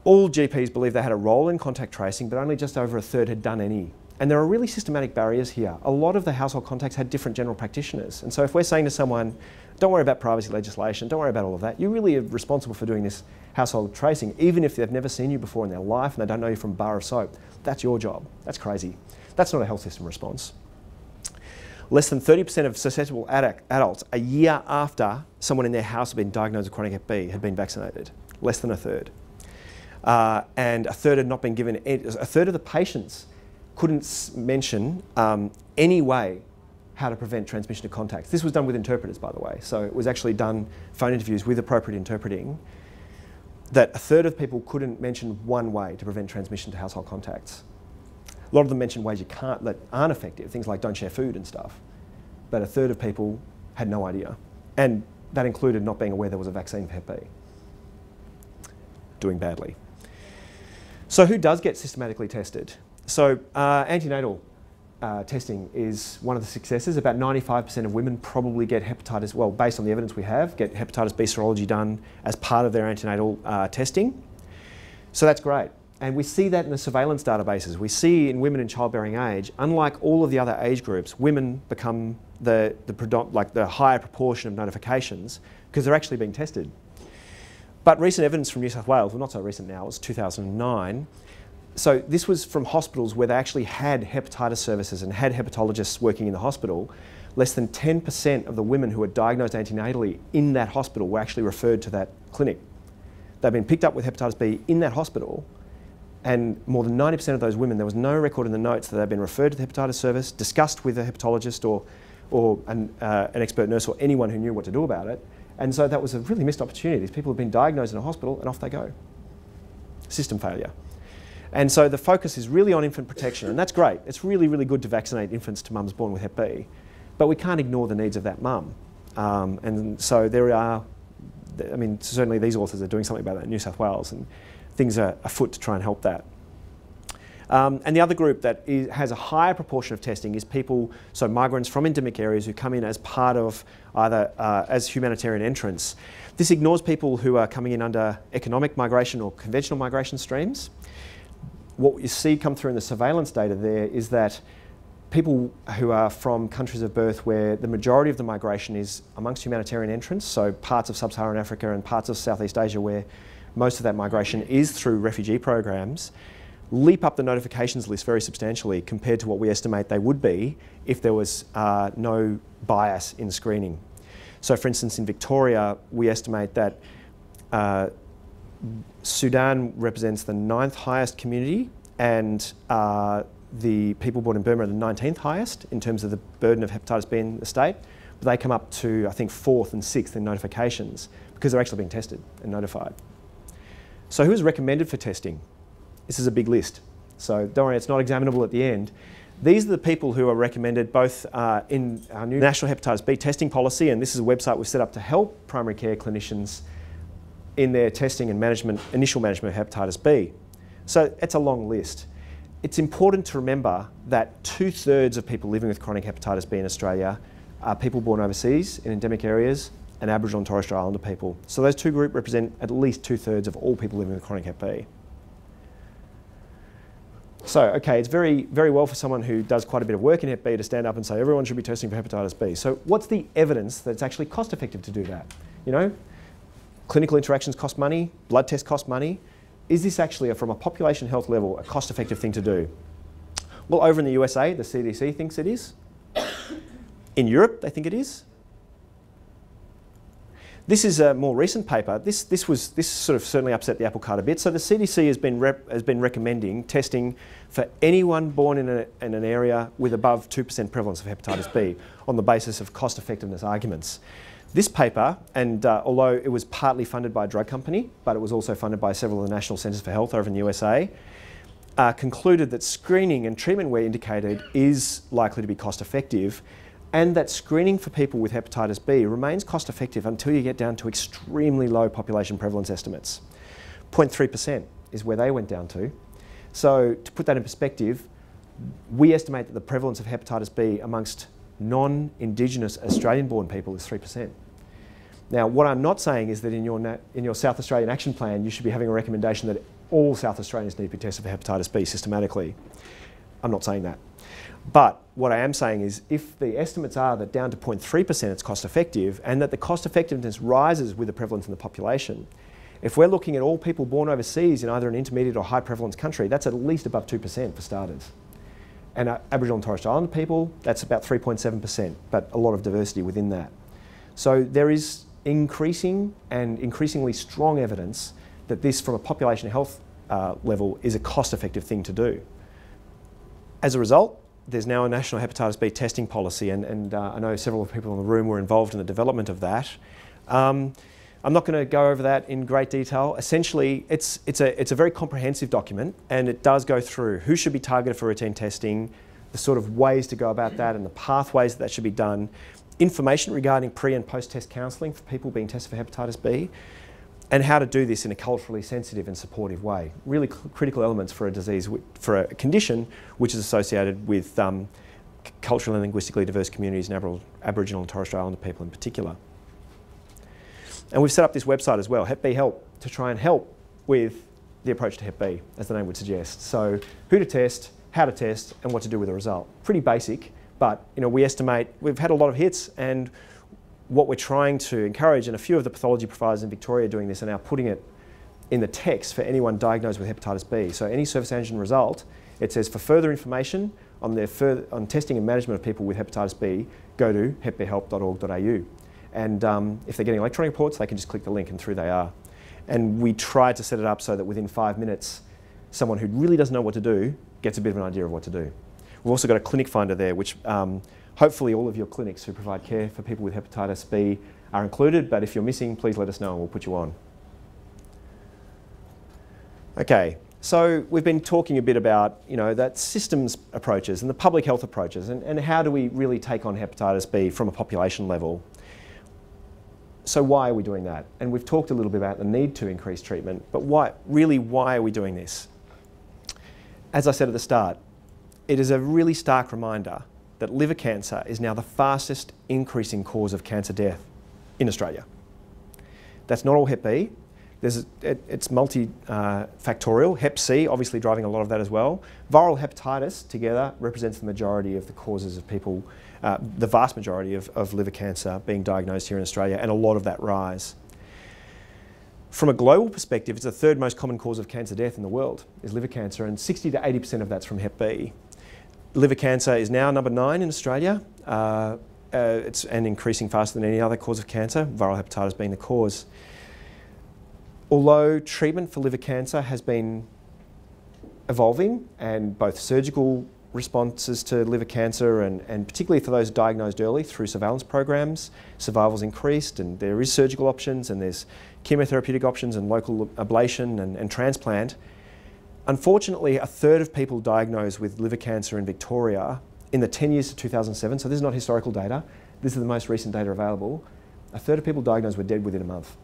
All GPs believed they had a role in contact tracing, but only just over a third had done any. And there are really systematic barriers here. A lot of the household contacts had different general practitioners. And so if we're saying to someone, don't worry about privacy legislation, don't worry about all of that, you really are responsible for doing this household tracing, even if they've never seen you before in their life and they don't know you from a bar of soap. That's your job. That's crazy. That's not a health system response. Less than 30% of susceptible adults a year after someone in their house had been diagnosed with chronic Hep B had been vaccinated. Less than a third. And a third had not been given, a third of the patients couldn't mention any way how to prevent transmission to contacts. This was done with interpreters, by the way. So it was actually done phone interviews with appropriate interpreting, that a third of people couldn't mention one way to prevent transmission to household contacts. A lot of them mentioned ways that aren't effective, things like don't share food and stuff. But a third of people had no idea. And that included not being aware there was a vaccine for Hep B. Doing badly. So who does get systematically tested? So antenatal testing is one of the successes. About 95% of women probably get hepatitis, well, based on the evidence we have, get hepatitis B serology done as part of their antenatal testing. So that's great. And we see that in the surveillance databases. We see in women in childbearing age, unlike all of the other age groups, women become the higher proportion of notifications because they're actually being tested. But recent evidence from New South Wales, well, not so recent now, it was 2009. So this was from hospitals where they actually had hepatitis services and had hepatologists working in the hospital. Less than 10% of the women who were diagnosed antenatally in that hospital were actually referred to that clinic. They've been picked up with hepatitis B in that hospital, and more than 90% of those women, there was no record in the notes that they'd been referred to the hepatitis service, discussed with a hepatologist or an expert nurse or anyone who knew what to do about it. And so that was a really missed opportunity. These people have been diagnosed in a hospital and off they go. System failure. And so the focus is really on infant protection, and that's great. It's really, really good to vaccinate infants to mums born with Hep B, but we can't ignore the needs of that mum. And so there are, I mean, certainly these authors are doing something about that in New South Wales, and things are afoot to try and help that. And the other group that has a higher proportion of testing is people, so migrants from endemic areas who come in as part of either as humanitarian entrants. This ignores people who are coming in under economic migration or conventional migration streams. What you see come through in the surveillance data there is that people who are from countries of birth where the majority of the migration is amongst humanitarian entrants, so parts of sub-Saharan Africa and parts of Southeast Asia where most of that migration is through refugee programs, leap up the notifications list very substantially compared to what we estimate they would be if there was no bias in screening. So for instance, in Victoria, we estimate that Sudan represents the 9th highest community, and the people born in Burma are the 19th highest in terms of the burden of hepatitis B in the state. But they come up to, I think, 4th and 6th in notifications because they're actually being tested and notified. So who is recommended for testing? This is a big list. So don't worry, it's not examinable at the end. These are the people who are recommended both in our new National Hepatitis B testing policy, and this is a website we've set up to help primary care clinicians in their testing and management, initial management of hepatitis B. So it's a long list. It's important to remember that 2/3 of people living with chronic hepatitis B in Australia are people born overseas in endemic areas and Aboriginal and Torres Strait Islander people. So those two groups represent at least 2/3 of all people living with chronic Hep B. So, okay, it's very, very well for someone who does quite a bit of work in Hep B to stand up and say everyone should be testing for hepatitis B. So what's the evidence that it's actually cost effective to do that? You know, clinical interactions cost money, blood tests cost money. Is this actually, from a population health level, a cost effective thing to do? Well, over in the USA, the CDC thinks it is. In Europe, they think it is. This is a more recent paper. This sort of certainly upset the apple cart a bit. So the CDC has been recommending testing for anyone born in an area with above 2% prevalence of hepatitis B on the basis of cost effectiveness arguments. This paper, and although it was partly funded by a drug company, but it was also funded by several of the National Centres for Health over in the USA, concluded that screening and treatment where indicated is likely to be cost effective, and that screening for people with hepatitis B remains cost effective until you get down to extremely low population prevalence estimates. 0.3% is where they went down to. So to put that in perspective, we estimate that the prevalence of hepatitis B amongst non-Indigenous Australian-born people is 3%. Now, what I'm not saying is that in your South Australian Action Plan, you should be having a recommendation that all South Australians need to be tested for hepatitis B systematically. I'm not saying that. But what I am saying is if the estimates are that down to 0.3% it's cost effective, and that the cost effectiveness rises with the prevalence in the population, if we're looking at all people born overseas in either an intermediate or high prevalence country, that's at least above 2% for starters. And Aboriginal and Torres Strait Islander people, that's about 3.7%, but a lot of diversity within that. So there is increasing and increasingly strong evidence that this, from a population health level, is a cost-effective thing to do. As a result, there's now a national hepatitis B testing policy, and I know several of the people in the room were involved in the development of that. I'm not going to go over that in great detail. Essentially, it's a very comprehensive document, and it does go through who should be targeted for routine testing, the sort of ways to go about that and the pathways that should be done, information regarding pre and post-test counselling for people being tested for hepatitis B, and how to do this in a culturally sensitive and supportive way. Really critical elements for a disease, for a condition which is associated with culturally and linguistically diverse communities and Aboriginal and Torres Strait Islander people in particular. And we've set up this website as well, Hep B Help, to try and help with the approach to Hep B, as the name would suggest. So who to test, how to test, and what to do with the result. Pretty basic, but we estimate we've had a lot of hits, and what we're trying to encourage, and a few of the pathology providers in Victoria are doing this, are now putting it in the text for anyone diagnosed with hepatitis B. So any surface antigen result, it says for further information on testing and management of people with hepatitis B, go to hepbhelp.org.au. And if they're getting electronic reports, they can just click the link and through they are. And we try to set it up so that within 5 minutes, someone who really doesn't know what to do gets a bit of an idea of what to do. We've also got a clinic finder there, which hopefully all of your clinics who provide care for people with hepatitis B are included, but if you're missing, please let us know and we'll put you on. Okay, so we've been talking a bit about that systems approaches and the public health approaches, and how do we really take on hepatitis B from a population level. So why are we doing that? And we've talked a little bit about the need to increase treatment, but why are we doing this? As I said at the start, it is a really stark reminder that liver cancer is now the fastest increasing cause of cancer death in Australia. That's not all Hep B. It's multifactorial. Hep C obviously driving a lot of that as well. Viral hepatitis together represents the majority of the causes of people, the vast majority of liver cancer being diagnosed here in Australia, and a lot of that rise. From a global perspective, it's the third most common cause of cancer death in the world, is liver cancer, and 60 to 80% of that's from Hep B. Liver cancer is now number 9 in Australia, and increasing faster than any other cause of cancer, viral hepatitis being the cause. Although treatment for liver cancer has been evolving, and both surgical responses to liver cancer and particularly for those diagnosed early through surveillance programs, survival's increased, and there is surgical options, and there's chemotherapeutic options and local ablation and transplant. Unfortunately, a third of people diagnosed with liver cancer in Victoria in the 10 years to 2007, so this is not historical data, this is the most recent data available, a third of people diagnosed were dead within a month.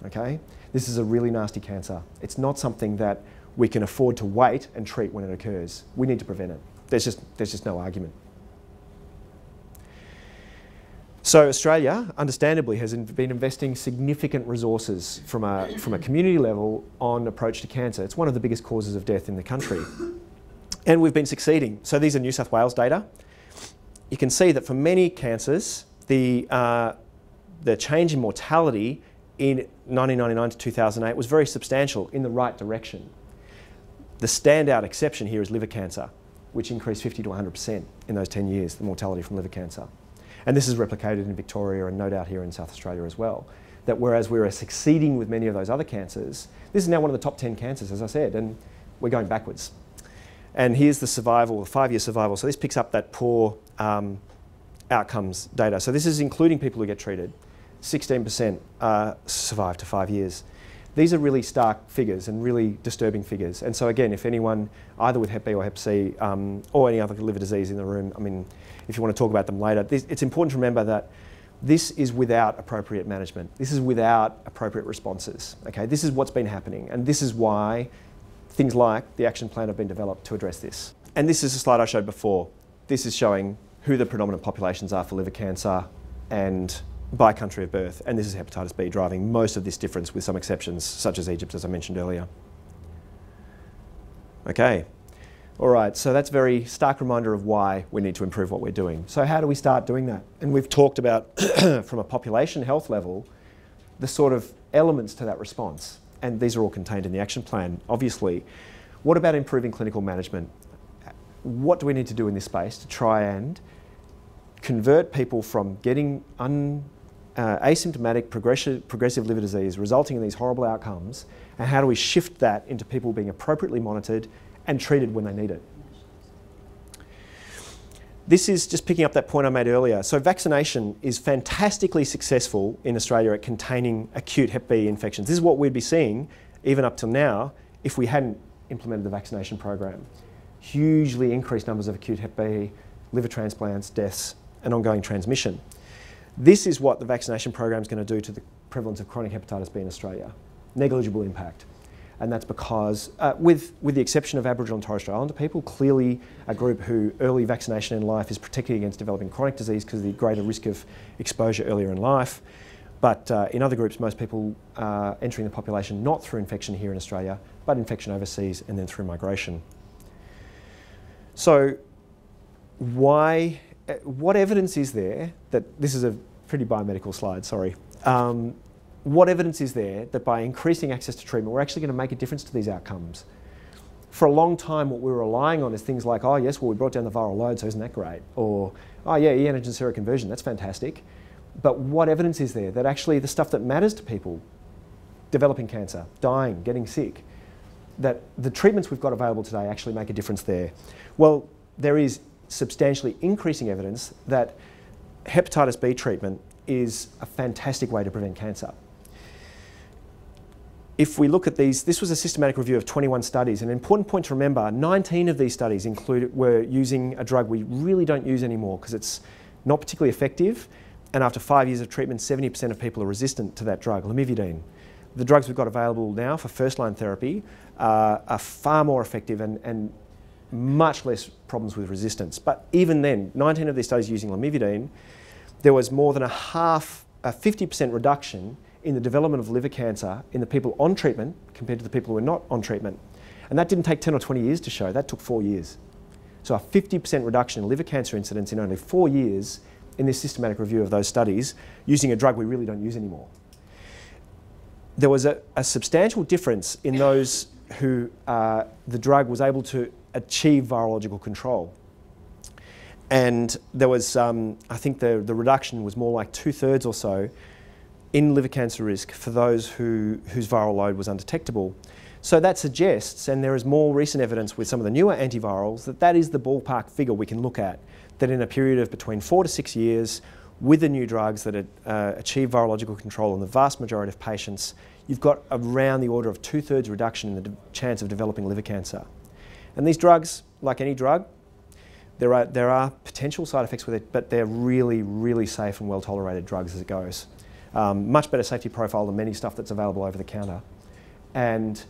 Okay? This is a really nasty cancer. It's not something that we can afford to wait and treat when it occurs. We need to prevent it. There's just no argument. So Australia, understandably, has been investing significant resources from a community level on approach to cancer. It's one of the biggest causes of death in the country. And we've been succeeding. So these are New South Wales data. You can see that for many cancers, the change in mortality in 1999 to 2008 was very substantial in the right direction. The standout exception here is liver cancer, which increased 50 to 100% in those 10 years, the mortality from liver cancer. And this is replicated in Victoria and no doubt here in South Australia as well. That whereas we were succeeding with many of those other cancers, this is now one of the top 10 cancers, as I said, and we're going backwards. And here's the survival, the 5-year survival. So this picks up that poor outcomes data. So this is including people who get treated. 16% survive to 5 years. These are really stark figures and really disturbing figures. And so again, if anyone, either with Hep B or Hep C, or any other liver disease in the room, I mean, if you want to talk about them later, it's important to remember that this is without appropriate management. This is without appropriate responses. Okay, this is what's been happening, and this is why things like the action plan have been developed to address this. And this is a slide I showed before. This is showing who the predominant populations are for liver cancer and by country of birth, and this is hepatitis B driving most of this difference, with some exceptions such as Egypt, as I mentioned earlier. Okay, all right, so that's a very stark reminder of why we need to improve what we're doing. So how do we start doing that? And we've talked about, from a population health level, the sort of elements to that response, and these are all contained in the action plan, obviously. What about improving clinical management? What do we need to do in this space to try and convert people from getting asymptomatic progressive liver disease resulting in these horrible outcomes, and how do we shift that into people being appropriately monitored and treated when they need it? This is just picking up that point I made earlier. So vaccination is fantastically successful in Australia at containing acute Hep B infections. This is what we'd be seeing even up till now if we hadn't implemented the vaccination program. Hugely increased numbers of acute Hep B, liver transplants, deaths, and ongoing transmission. This is what the vaccination program is going to do to the prevalence of chronic hepatitis B in Australia. Negligible impact. And that's because, with the exception of Aboriginal and Torres Strait Islander people, clearly a group who early vaccination in life is protected against developing chronic disease because of the greater risk of exposure earlier in life. But in other groups, most people are entering the population not through infection here in Australia, but infection overseas and then through migration. So what evidence is there that, this is a pretty biomedical slide, sorry. What evidence is there that by increasing access to treatment, we're actually going to make a difference to these outcomes? For a long time, what we were relying on is things like, oh yes, well we brought down the viral load, so isn't that great? Or, oh yeah, e-antigen seroconversion, that's fantastic. But what evidence is there that actually the stuff that matters to people, developing cancer, dying, getting sick, that the treatments we've got available today actually make a difference there? Well, there is substantially increasing evidence that hepatitis B treatment is a fantastic way to prevent cancer. If we look at these, this was a systematic review of 21 studies. An important point to remember, 19 of these studies were using a drug we really don't use anymore because it's not particularly effective. And after 5 years of treatment, 70% of people are resistant to that drug, lamivudine. The drugs we've got available now for first-line therapy are far more effective and much less problems with resistance. But even then, 19 of these studies using lamivudine, there was more than a 50% reduction in the development of liver cancer in the people on treatment compared to the people who were not on treatment. And that didn't take 10 or 20 years to show, that took 4 years. So a 50% reduction in liver cancer incidence in only 4 years in this systematic review of those studies using a drug we really don't use anymore. There was a substantial difference in those who the drug was able to achieve virological control. And there was, I think the reduction was more like 2/3 or so in liver cancer risk for those whose viral load was undetectable. So that suggests, and there is more recent evidence with some of the newer antivirals, that that is the ballpark figure we can look at, that in a period of between 4 to 6 years, with the new drugs that achieve virological control in the vast majority of patients, you've got around the order of 2/3 reduction in the chance of developing liver cancer. And these drugs, like any drug, there are potential side effects with it, but they're really, really safe and well-tolerated drugs as it goes. Much better safety profile than many stuff that's available over the counter. And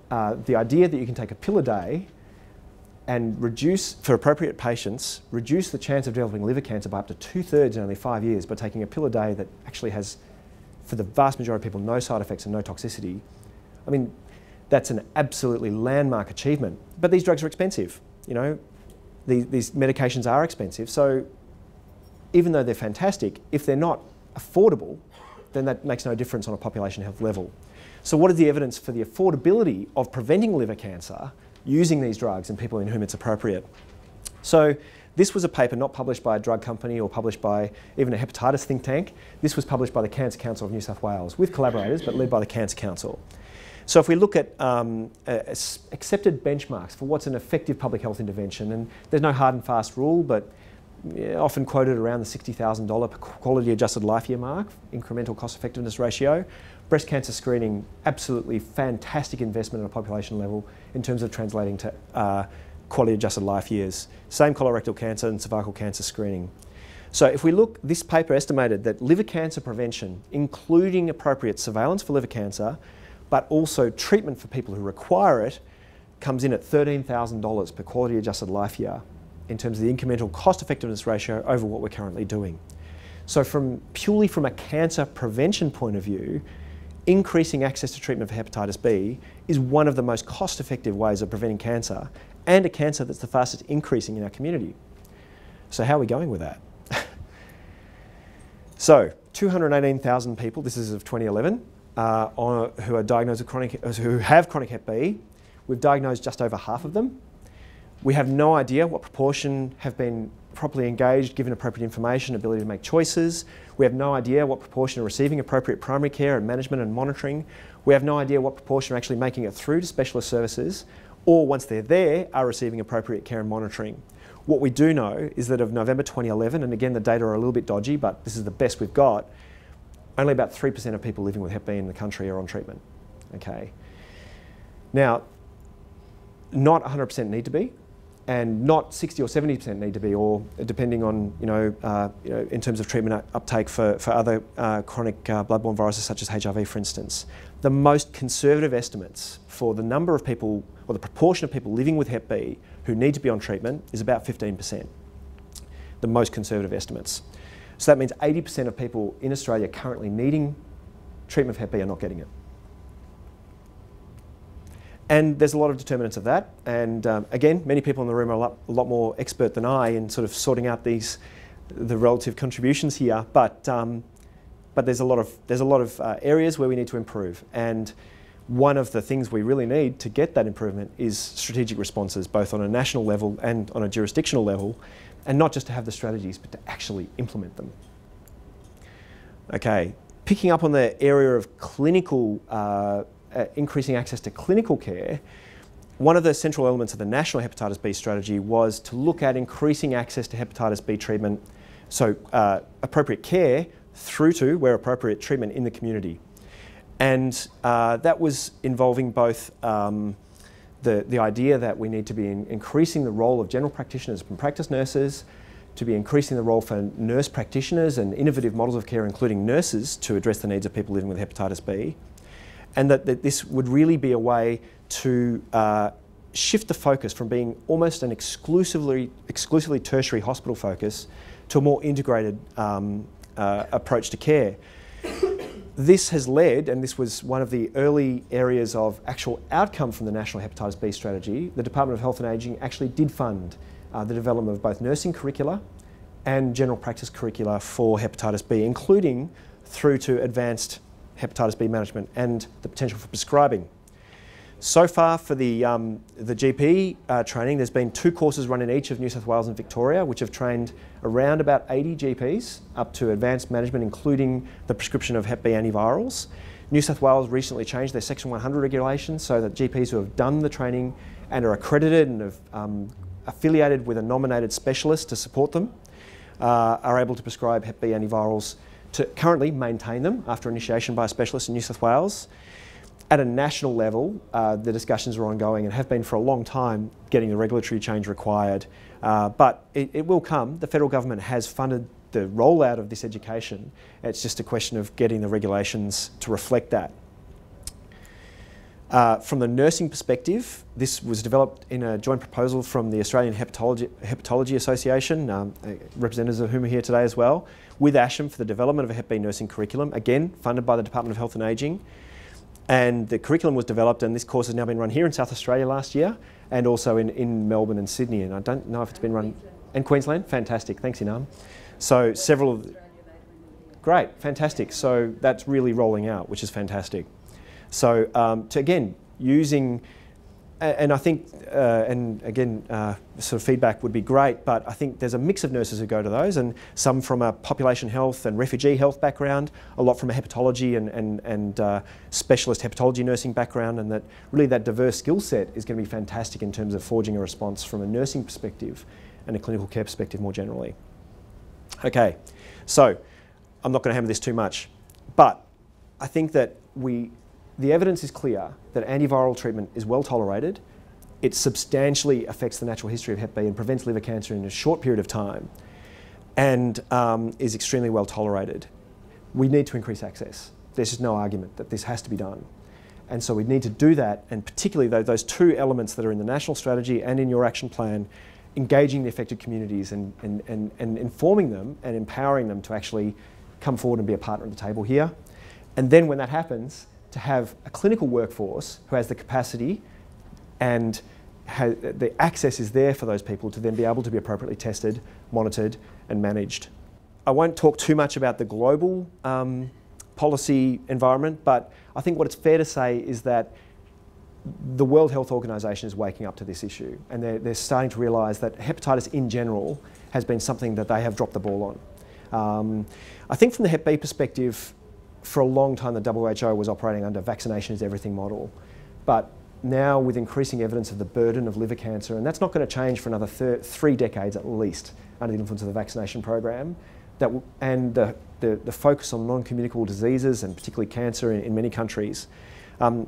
the idea that you can take a pill a day and reduce, for appropriate patients, reduce the chance of developing liver cancer by up to 2/3 in only 5 years by taking a pill a day that actually has, for the vast majority of people, no side effects and no toxicity. I mean, that's an absolutely landmark achievement. But these drugs are expensive, you know. These medications are expensive, so even though they're fantastic, if they're not affordable, then that makes no difference on a population health level. So what is the evidence for the affordability of preventing liver cancer using these drugs in people in whom it's appropriate? So this was a paper not published by a drug company or published by even a hepatitis think tank. This was published by the Cancer Council of New South Wales with collaborators, but led by the Cancer Council. So if we look at accepted benchmarks for what's an effective public health intervention, and there's no hard and fast rule, but often quoted around the $60,000 per quality adjusted life year mark, incremental cost effectiveness ratio. Breast cancer screening, absolutely fantastic investment at a population level in terms of translating to quality adjusted life years. Same colorectal cancer and cervical cancer screening. So if we look, this paper estimated that liver cancer prevention, including appropriate surveillance for liver cancer, but also treatment for people who require it, comes in at $13,000 per quality adjusted life year in terms of the incremental cost effectiveness ratio over what we're currently doing. So purely from a cancer prevention point of view, increasing access to treatment for hepatitis B is one of the most cost effective ways of preventing cancer, and a cancer that's the fastest increasing in our community. So how are we going with that? So 218,000 people, this is of 2011, who are diagnosed with who have chronic Hep B. We've diagnosed just over half of them. We have no idea what proportion have been properly engaged, given appropriate information, ability to make choices. We have no idea what proportion are receiving appropriate primary care and management and monitoring. We have no idea what proportion are actually making it through to specialist services, or once they're there, are receiving appropriate care and monitoring. What we do know is that of November 2011, and again the data are a little bit dodgy, but this is the best we've got, only about 3% of people living with Hep B in the country are on treatment. Okay. Now, not 100% need to be, and not 60 or 70% need to be, or depending on, in terms of treatment uptake for other chronic bloodborne viruses such as HIV, for instance. The most conservative estimates for the number of people, or the proportion of people living with Hep B who need to be on treatment is about 15%. The most conservative estimates. So that means 80% of people in Australia currently needing treatment for Hep B are not getting it. And there's a lot of determinants of that. And again, many people in the room are a lot more expert than I in sort of sorting out the relative contributions here. But there's a lot of areas where we need to improve. And one of the things we really need to get that improvement is strategic responses, both on a national level and on a jurisdictional level, and not just to have the strategies, but to actually implement them. Okay, picking up on the area of clinical, increasing access to clinical care, one of the central elements of the National Hepatitis B strategy was to look at increasing access to hepatitis B treatment, so appropriate care through to, where appropriate, treatment in the community. And that was involving both the idea that we need to be increasing the role of general practitioners and practice nurses, to be increasing the role for nurse practitioners and innovative models of care, including nurses, to address the needs of people living with hepatitis B. And that this would really be a way to shift the focus from being almost an exclusively tertiary hospital focus to a more integrated approach to care. This has led, and this was one of the early areas of actual outcome from the National Hepatitis B strategy, the Department of Health and Ageing actually did fund the development of both nursing curricula and general practice curricula for hepatitis B, including through to advanced hepatitis B management and the potential for prescribing. So far for the GP training, there's been 2 courses run in each of New South Wales and Victoria, which have trained around about 80 GPs up to advanced management, including the prescription of Hep B antivirals. New South Wales recently changed their Section 100 regulations so that GPs who have done the training and are accredited and have affiliated with a nominated specialist to support them are able to prescribe Hep B antivirals, to currently maintain them after initiation by a specialist in New South Wales. At a national level, the discussions are ongoing and have been for a long time, getting the regulatory change required. But it will come. The federal government has funded the rollout of this education. It's just a question of getting the regulations to reflect that. From the nursing perspective, this was developed in a joint proposal from the Australian Hepatology Association, representatives of whom are here today as well, with ASHM for the development of a Hep B nursing curriculum, again funded by the Department of Health and Ageing. And the curriculum was developed, and this course has now been run here in South Australia last year, and also in Melbourne and Sydney, and I don't know if it's been run in Queensland. Fantastic, thanks Inam. So several of great, fantastic. So that's really rolling out, which is fantastic. So to again using, and I think, and again, sort of feedback would be great, but I think there's a mix of nurses who go to those, and some from a population health and refugee health background, a lot from a hepatology and specialist hepatology nursing background, and that really that diverse skill set is going to be fantastic in terms of forging a response from a nursing perspective and a clinical care perspective more generally. Okay, so I'm not going to hammer this too much, but I think that the evidence is clear that antiviral treatment is well tolerated. It substantially affects the natural history of Hep B and prevents liver cancer in a short period of time, and is extremely well tolerated. We need to increase access. There's just no argument that this has to be done. And so we need to do that, and particularly those 2 elements that are in the national strategy and in your action plan, engaging the affected communities and informing them and empowering them to actually come forward and be a partner at the table here. And then when that happens, to have a clinical workforce who has the capacity and the access is there for those people to then be able to be appropriately tested, monitored and managed. I won't talk too much about the global policy environment, but I think what it's fair to say is that the World Health Organization is waking up to this issue, and they're starting to realise that hepatitis in general has been something that they have dropped the ball on. I think from the Hep B perspective, for a long time, the WHO was operating under vaccination is everything model. But now with increasing evidence of the burden of liver cancer, and that's not going to change for another 3 decades at least under the influence of the vaccination program, and the focus on non-communicable diseases and particularly cancer in many countries.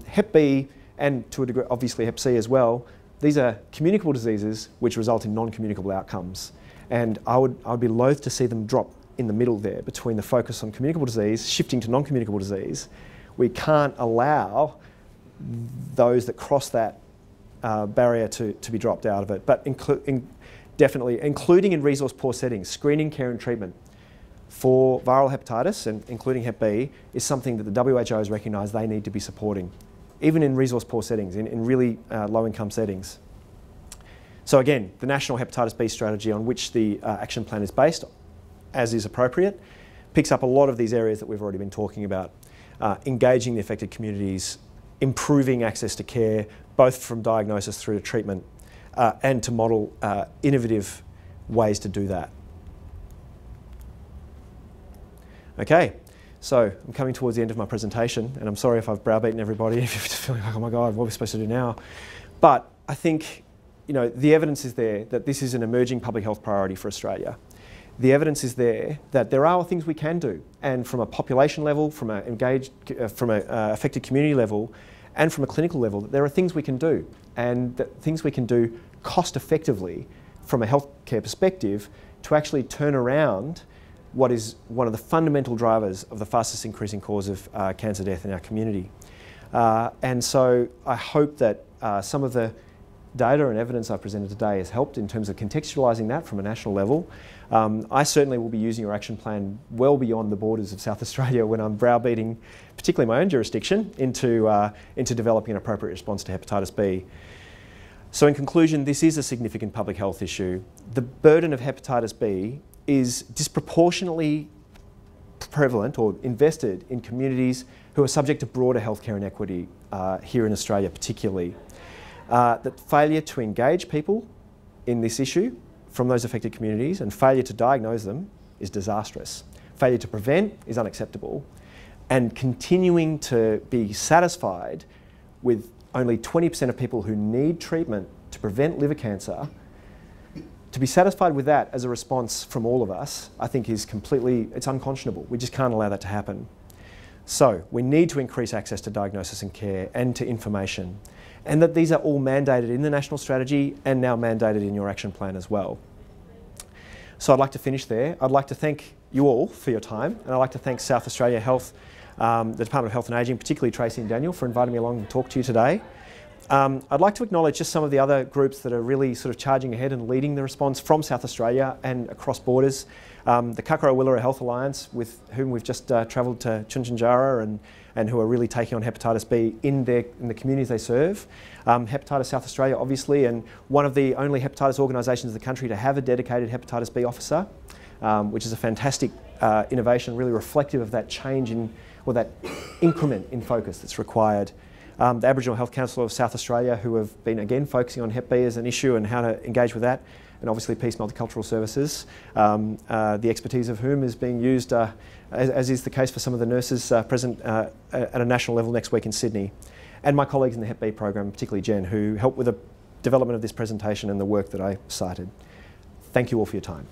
Hep B, and to a degree obviously Hep C as well, these are communicable diseases which result in non-communicable outcomes. And I would be loath to see them drop in the middle there between the focus on communicable disease, shifting to non-communicable disease. We can't allow those that cross that barrier to be dropped out of it, but definitely including in resource poor settings, screening, care and treatment for viral hepatitis, and including Hep B, is something that the WHO has recognised they need to be supporting, even in resource-poor settings, in really low-income settings. So again, the National Hepatitis B strategy, on which the action plan is based, as is appropriate, picks up a lot of these areas that we've already been talking about. Engaging the affected communities, improving access to care, both from diagnosis through to treatment, and to model innovative ways to do that. Okay, so I'm coming towards the end of my presentation, and I'm sorry if I've browbeaten everybody, if you're feeling like, oh my God, what are we supposed to do now? But I think, you know, the evidence is there that this is an emerging public health priority for Australia. The evidence is there that there are things we can do, and from a population level, from an affected community level, and from a clinical level, that there are things we can do, and that things we can do cost effectively from a healthcare perspective to actually turn around what is one of the fundamental drivers of the fastest increasing cause of cancer death in our community. And so I hope that some of the data and evidence I presented today has helped in terms of contextualising that from a national level. I certainly will be using your action plan well beyond the borders of South Australia when I'm browbeating, particularly my own jurisdiction, into developing an appropriate response to hepatitis B. So in conclusion, this is a significant public health issue. The burden of hepatitis B is disproportionately prevalent or invested in communities who are subject to broader healthcare inequity here in Australia particularly. That failure to engage people in this issue from those affected communities and failure to diagnose them is disastrous. Failure to prevent is unacceptable, and continuing to be satisfied with only 20% of people who need treatment to prevent liver cancer, to be satisfied with that as a response from all of us, I think is completely, it's unconscionable. We just can't allow that to happen. So we need to increase access to diagnosis and care and to information, and that these are all mandated in the national strategy and now mandated in your action plan as well. So I'd like to finish there. I'd like to thank you all for your time, and I'd like to thank South Australia Health, the Department of Health and Ageing, particularly Tracy and Daniel, for inviting me along to talk to you today. I'd like to acknowledge just some of the other groups that are really sort of charging ahead and leading the response from South Australia and across borders. The Kakara-Willera Health Alliance, with whom we've just travelled to Chunjunjara and who are really taking on hepatitis B in the communities they serve. Hepatitis South Australia, obviously, and one of the only hepatitis organisations in the country to have a dedicated hepatitis B officer, which is a fantastic innovation, really reflective of that change in, or that increment in focus that's required. The Aboriginal Health Council of South Australia, who have been again focusing on Hep B as an issue and how to engage with that, and obviously Peace Multicultural Services, the expertise of whom is being used, as is the case for some of the nurses present at a national level next week in Sydney, and my colleagues in the Hep B program, particularly Jen, who helped with the development of this presentation and the work that I cited. Thank you all for your time.